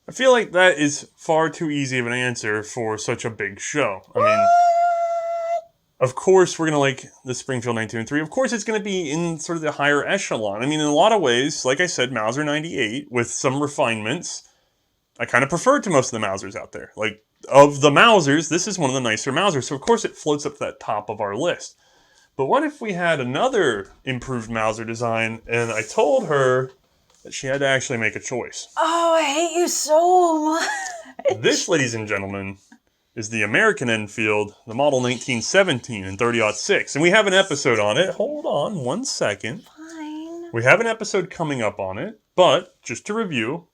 Speaker 1: I feel like that is far too easy of an answer for such a big show. I mean, of course we're going to like the Springfield 1903. Of course it's going to be in sort of the higher echelon. I mean, in a lot of ways, like I said, Mauser 98 with some refinements, I kind of prefer to most of the Mausers out there. Like, of the Mausers, this is one of the nicer Mausers. So, of course, it floats up to that top of our list. But what if we had another improved Mauser design, and I told her that she had to actually make a choice?
Speaker 3: Oh, I hate you so much.
Speaker 1: This, ladies and gentlemen, is the American Enfield, the model 1917 in 30-06. And we have an episode on it. Hold on one second.
Speaker 3: Fine.
Speaker 1: We have an episode coming up on it, but just to review,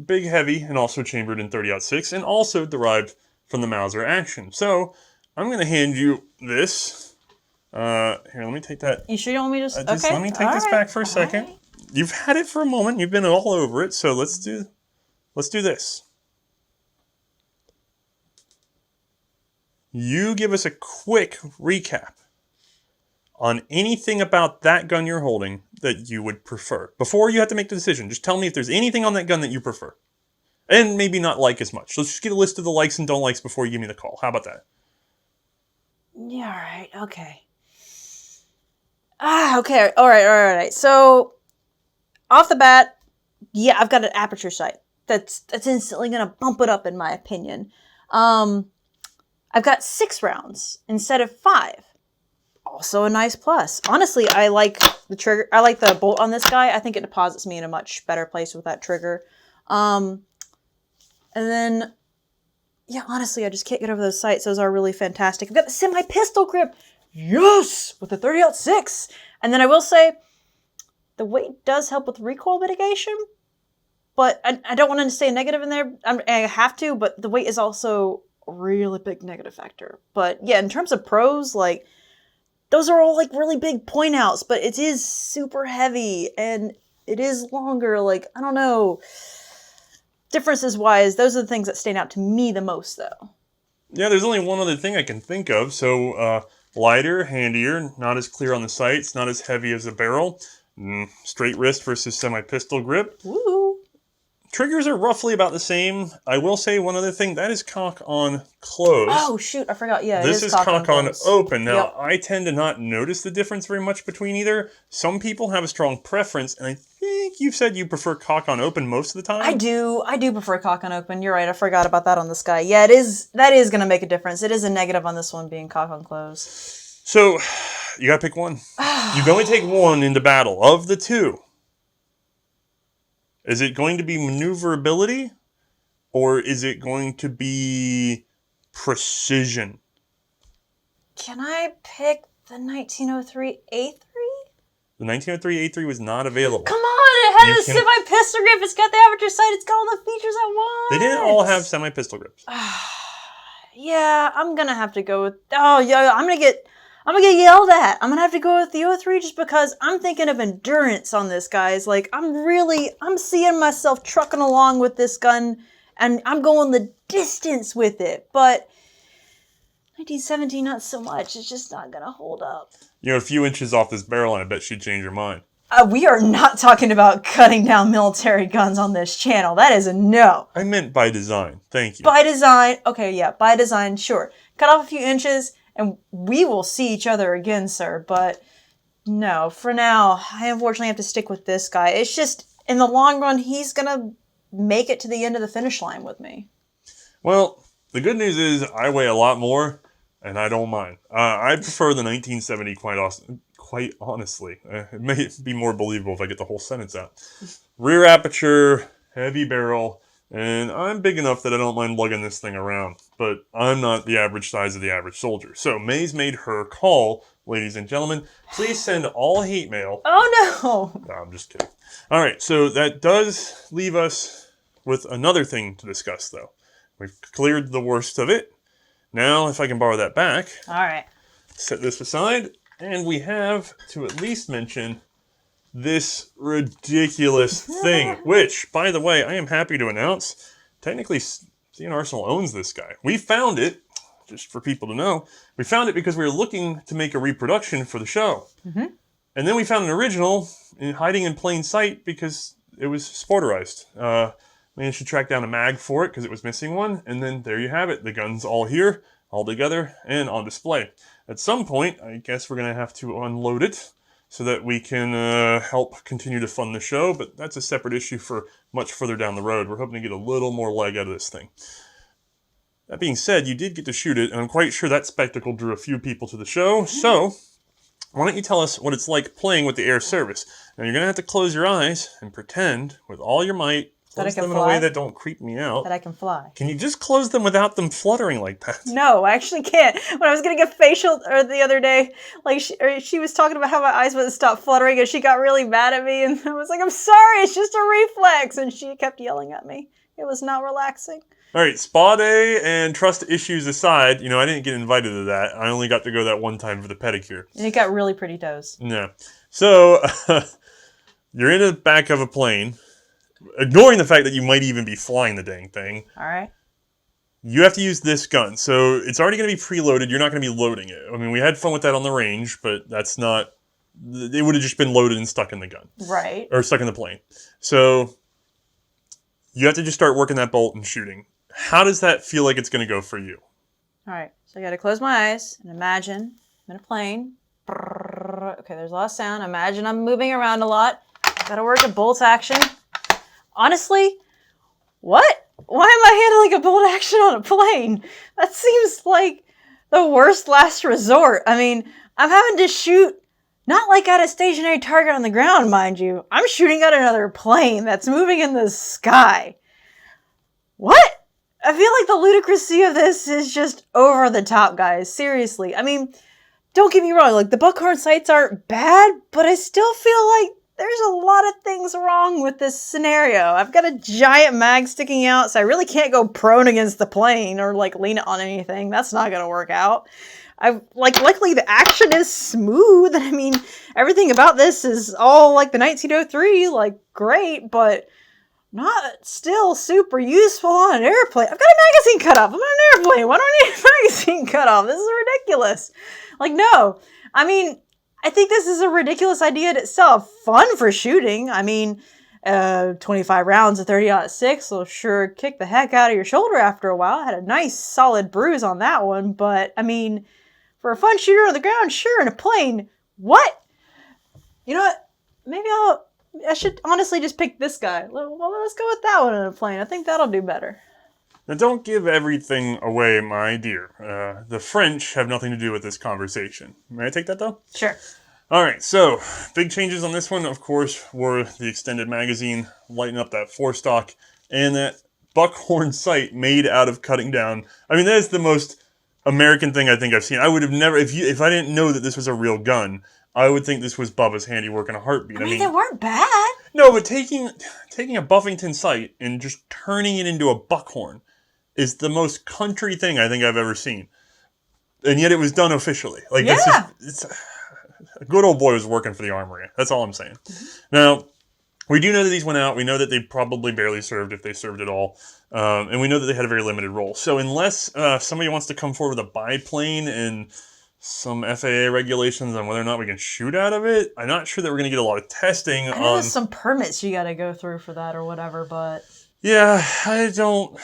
Speaker 1: big, heavy, and also chambered in 30-06, and also derived from the Mauser action. So, I'm going to hand you this. Here, let me take that.
Speaker 3: You sure you don't want me to
Speaker 1: just
Speaker 3: okay.
Speaker 1: Let me take this back for a second. Right. You've had it for a moment. You've been all over it. So let's do this. You give us a quick recap on anything about that gun you're holding that you would prefer. Before you have to make the decision, just tell me if there's anything on that gun that you prefer. And maybe not like as much. Let's just get a list of the likes and don't likes before you give me the call. How about that?
Speaker 3: Yeah, all right. Okay. Okay. All right. So, off the bat, yeah, I've got an aperture sight. That's instantly going to bump it up, in my opinion. I've got 6 rounds instead of 5. Also a nice plus. Honestly, I like the trigger. I like the bolt on this guy. I think it deposits me in a much better place with that trigger. And then, yeah, honestly, I just can't get over those sights. Those are really fantastic. I've got the semi-pistol grip. Yes! With the 30-06. And then I will say, the weight does help with recoil mitigation. But I don't want to say a negative in there. I have to, but the weight is also a really big negative factor. But yeah, in terms of pros, like, those are all like really big point outs. But it is super heavy. And it is longer. Like, I don't know. Differences wise, those are the things that stand out to me the most, though.
Speaker 1: Yeah, there's only one other thing I can think of. So, lighter, handier, not as clear on the sights, not as heavy as a barrel. Straight wrist versus semi-pistol grip.
Speaker 3: Woo!
Speaker 1: Triggers are roughly about the same. I will say one other thing. That is cock on close.
Speaker 3: Oh, shoot. I forgot. Yeah,
Speaker 1: this is cock on open. Now,
Speaker 3: yep.
Speaker 1: I tend to not notice the difference very much between either. Some people have a strong preference, and I think think you said you prefer cock on open most of the time?
Speaker 3: I do prefer cock on open. You're right. I forgot about that on this guy. Yeah, that is going to make a difference. It is a negative on this one being cock on close.
Speaker 1: So, you gotta pick one. You can only take one into battle. Of the two, is it going to be maneuverability, or is it going to be precision?
Speaker 3: Can I pick the 1903 A3?
Speaker 1: The 1903 A3 was not available.
Speaker 3: Come on, it has a semi-pistol grip. It's got the aperture sight. It's got all the features I want.
Speaker 1: They didn't all have semi-pistol grips.
Speaker 3: Yeah, I'm gonna have to go with. Oh yeah, I'm gonna get yelled at. I'm gonna have to go with the 03 just because I'm thinking of endurance on this, guys. Like I'm seeing myself trucking along with this gun, and I'm going the distance with it. But 1917, not so much. It's just not gonna hold up.
Speaker 1: You know, a few inches off this barrel, and I bet she'd change her mind.
Speaker 3: We are not talking about cutting down military guns on this channel. That is a no.
Speaker 1: I meant by design. Thank you.
Speaker 3: By design. Okay, yeah, by design, sure. Cut off a few inches, and we will see each other again, sir. But no, for now, I unfortunately have to stick with this guy. It's just, in the long run, he's going to make it to the end of the finish line with me.
Speaker 1: Well, the good news is I weigh a lot more, and I don't mind. I prefer the 1970 quite honestly. It may be more believable if I get the whole sentence out. Rear aperture, heavy barrel, and I'm big enough that I don't mind lugging this thing around. But I'm not the average size of the average soldier. So Mae's made her call, ladies and gentlemen. Please send all hate mail.
Speaker 3: Oh no!
Speaker 1: No, I'm just kidding. All right, so that does leave us with another thing to discuss, though. We've cleared the worst of it. Now, if I can borrow that back.
Speaker 3: All right.
Speaker 1: Set this aside, and we have to at least mention this ridiculous thing, which, by the way, I am happy to announce, technically C&Rsenal owns this guy. We found it, just for people to know, we found it because we were looking to make a reproduction for the show. Mm-hmm. And then we found an original hiding in plain sight because it was sporterized. Managed to track down a mag for it because it was missing one, and then there you have it. The gun's all here, all together, and on display. At some point, I guess we're going to have to unload it so that we can help continue to fund the show, but that's a separate issue for much further down the road. We're hoping to get a little more leg out of this thing. That being said, you did get to shoot it, and I'm quite sure that spectacle drew a few people to the show, so why don't you tell us what it's like playing with the air service? Now, you're going to have to close your eyes and pretend with all your might. Close them in a way that don't creep me out.
Speaker 3: That I can fly.
Speaker 1: Can you just close them without them fluttering like that?
Speaker 3: No, I actually can't. When I was getting a facial the other day, like she was talking about how my eyes wouldn't stop fluttering, and she got really mad at me, and I was like, I'm sorry, it's just a reflex. And she kept yelling at me. It was not relaxing.
Speaker 1: All right, spa day and trust issues aside, you know, I didn't get invited to that. I only got to go that one time for the pedicure.
Speaker 3: And you got really pretty toes.
Speaker 1: Yeah. So, you're in the back of a plane. Ignoring the fact that you might even be flying the dang thing.
Speaker 3: All right.
Speaker 1: You have to use this gun. So it's already going to be preloaded. You're not going to be loading it. I mean, we had fun with that on the range, but that's not... It would have just been loaded and stuck in the gun.
Speaker 3: Right.
Speaker 1: Or stuck in the plane. So you have to just start working that bolt and shooting. How does that feel like it's going to go for you?
Speaker 3: All right. So I got to close my eyes and imagine I'm in a plane. Okay, there's a lot of sound. Imagine I'm moving around a lot. Got to work a bolt action. Honestly, what? Why am I handling a bolt action on a plane? That seems like the worst last resort. I mean, I'm having to shoot, not like at a stationary target on the ground, mind you. I'm shooting at another plane that's moving in the sky. What? I feel like the ludicrousy of this is just over the top, guys. Seriously. I mean, don't get me wrong. Like, the buckhorn sights aren't bad, but I still feel like there's a lot of things wrong with this scenario. I've got a giant mag sticking out, so I really can't go prone against the plane or like lean it on anything. That's not going to work out. Luckily the action is smooth. I mean, everything about this is all like the 1903, like great, but not still super useful on an airplane. I've got a magazine cutoff. I'm on an airplane. Why do I need a magazine cutoff? This is ridiculous. Like, no. I mean, I think this is a ridiculous idea in itself. Fun for shooting. I mean, 25 rounds of 30-06 will sure kick the heck out of your shoulder after a while. I had a nice solid bruise on that one. But, I mean, for a fun shooter on the ground, sure, in a plane. What? You know what? Maybe I should honestly just pick this guy. Well, let's go with that one in a plane. I think that'll do better.
Speaker 1: Now, don't give everything away, my dear. The French have nothing to do with this conversation. May I take that, though?
Speaker 3: Sure.
Speaker 1: All right, so big changes on this one, of course, were the extended magazine, lighting up that forestock, and that buckhorn sight made out of cutting down. I mean, that is the most American thing I think I've seen. I would have never, if I didn't know that this was a real gun, I would think this was Bubba's handiwork in a heartbeat.
Speaker 3: I mean, they weren't bad.
Speaker 1: No, but taking a Buffington sight and just turning it into a buckhorn is the most country thing I think I've ever seen. And yet it was done officially. Like,
Speaker 3: Yeah.
Speaker 1: that's just, a good old boy was working for the Armory. That's all I'm saying. Now, we do know that these went out. We know that they probably barely served, if they served at all. And we know that they had a very limited role. So unless somebody wants to come forward with a biplane and some FAA regulations on whether or not we can shoot out of it, I'm not sure that we're going to get a lot of testing
Speaker 3: I know there's some permits you got to go through for that or whatever, but...
Speaker 1: Yeah, I don't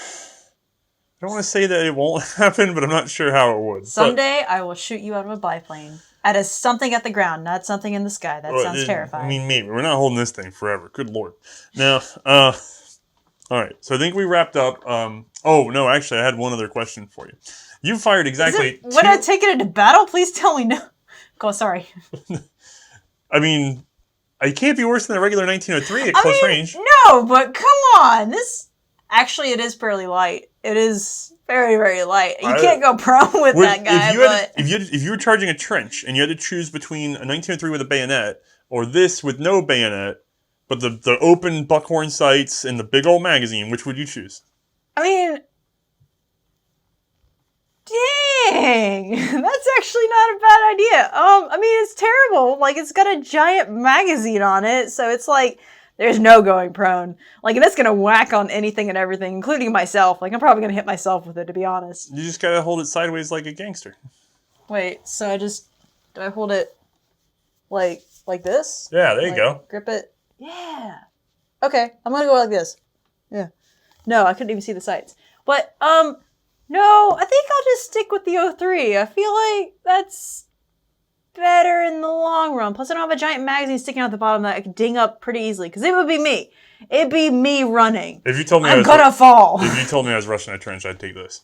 Speaker 1: want to say that it won't happen, but I'm not sure how it would.
Speaker 3: Someday I will shoot you out of a biplane. At something at the ground, not something in the sky. That sounds terrifying.
Speaker 1: I mean, maybe. We're not holding this thing forever. Good Lord. Now, all right. So I think we wrapped up. Oh, no, actually, I had one other question for you. You fired exactly
Speaker 3: Would I take it into battle? Please tell me no. Oh, sorry.
Speaker 1: I mean, it can't be worse than the regular 1903 at close range.
Speaker 3: No, but come on. Actually, it is fairly light. It is very, very light. You can't go prone with that guy.
Speaker 1: If you were charging a trench and you had to choose between a 1903 with a bayonet or this with no bayonet, but the open buckhorn sights and the big old magazine, which would you choose?
Speaker 3: I mean, dang, that's actually not a bad idea. I mean, it's terrible. Like, it's got a giant magazine on it, so it's like, there's no going prone. Like, and it's going to whack on anything and everything, including myself. Like, I'm probably going to hit myself with it, to be honest.
Speaker 1: You just got to hold it sideways like a gangster.
Speaker 3: Wait, so do I hold it like this?
Speaker 1: Yeah, there you go.
Speaker 3: Grip it. Yeah. Okay, I'm going to go like this. Yeah. No, I couldn't even see the sights. But, no, I think I'll just stick with the 03. I feel like that's better in the long run. Plus, I don't have a giant magazine sticking out the bottom that I could ding up pretty easily. Because it would be me. It'd be me running.
Speaker 1: If you told me
Speaker 3: I'm gonna fall.
Speaker 1: If you told me I was rushing a trench, I'd take this.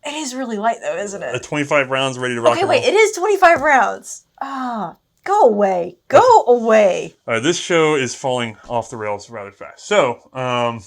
Speaker 3: It is really light, though, isn't it?
Speaker 1: 25 rounds ready to rock and roll.
Speaker 3: Okay, wait. It is 25 rounds. Go away. Go away.
Speaker 1: All right, this show is falling off the rails rather fast. So, I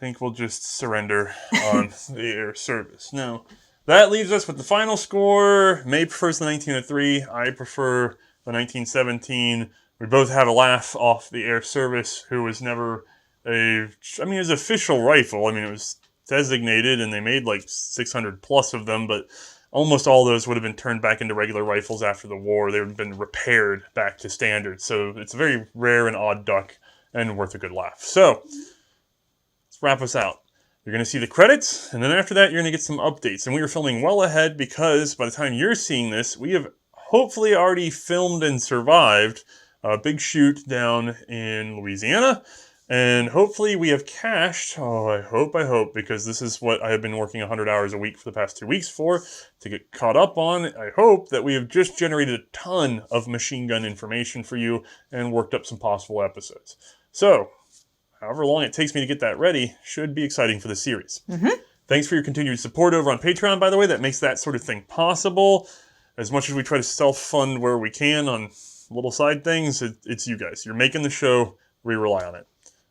Speaker 1: think we'll just surrender on the air service. Now, that leaves us with the final score. May prefers the 1903. I prefer the 1917. We both have a laugh off the air service, who was never it was an official rifle. I mean, it was designated, and they made like 600 plus of them, but almost all those would have been turned back into regular rifles after the war. They would have been repaired back to standard. So it's a very rare and odd duck and worth a good laugh. So let's wrap us out. You're going to see the credits, and then after that, you're going to get some updates. And we are filming well ahead because by the time you're seeing this, we have hopefully already filmed and survived a big shoot down in Louisiana. And hopefully we have cached, I hope, because this is what I have been working 100 hours a week for the past 2 weeks for, to get caught up on. I hope that we have just generated a ton of machine gun information for you and worked up some possible episodes. So, however long it takes me to get that ready, should be exciting for the series. Mm-hmm. Thanks for your continued support over on Patreon, by the way. That makes that sort of thing possible. As much as we try to self-fund where we can on little side things, it's you guys. You're making the show. We rely on it.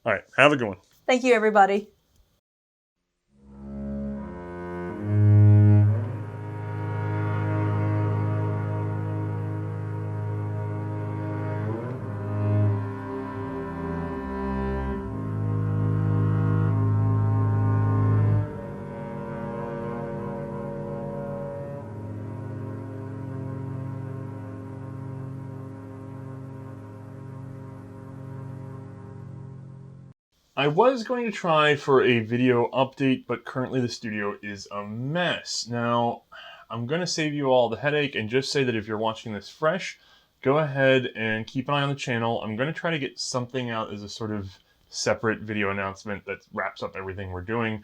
Speaker 1: All right, have a good one.
Speaker 3: Thank you, everybody.
Speaker 1: I was going to try for a video update, but currently the studio is a mess. Now, I'm going to save you all the headache and just say that if you're watching this fresh, go ahead and keep an eye on the channel. I'm going to try to get something out as a sort of separate video announcement that wraps up everything we're doing.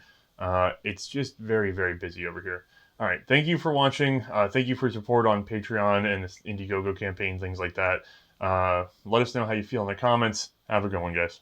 Speaker 1: It's just very, very busy over here. All right, thank you for watching. Thank you for your support on Patreon and this Indiegogo campaign, things like that. Let us know how you feel in the comments. Have a good one, guys.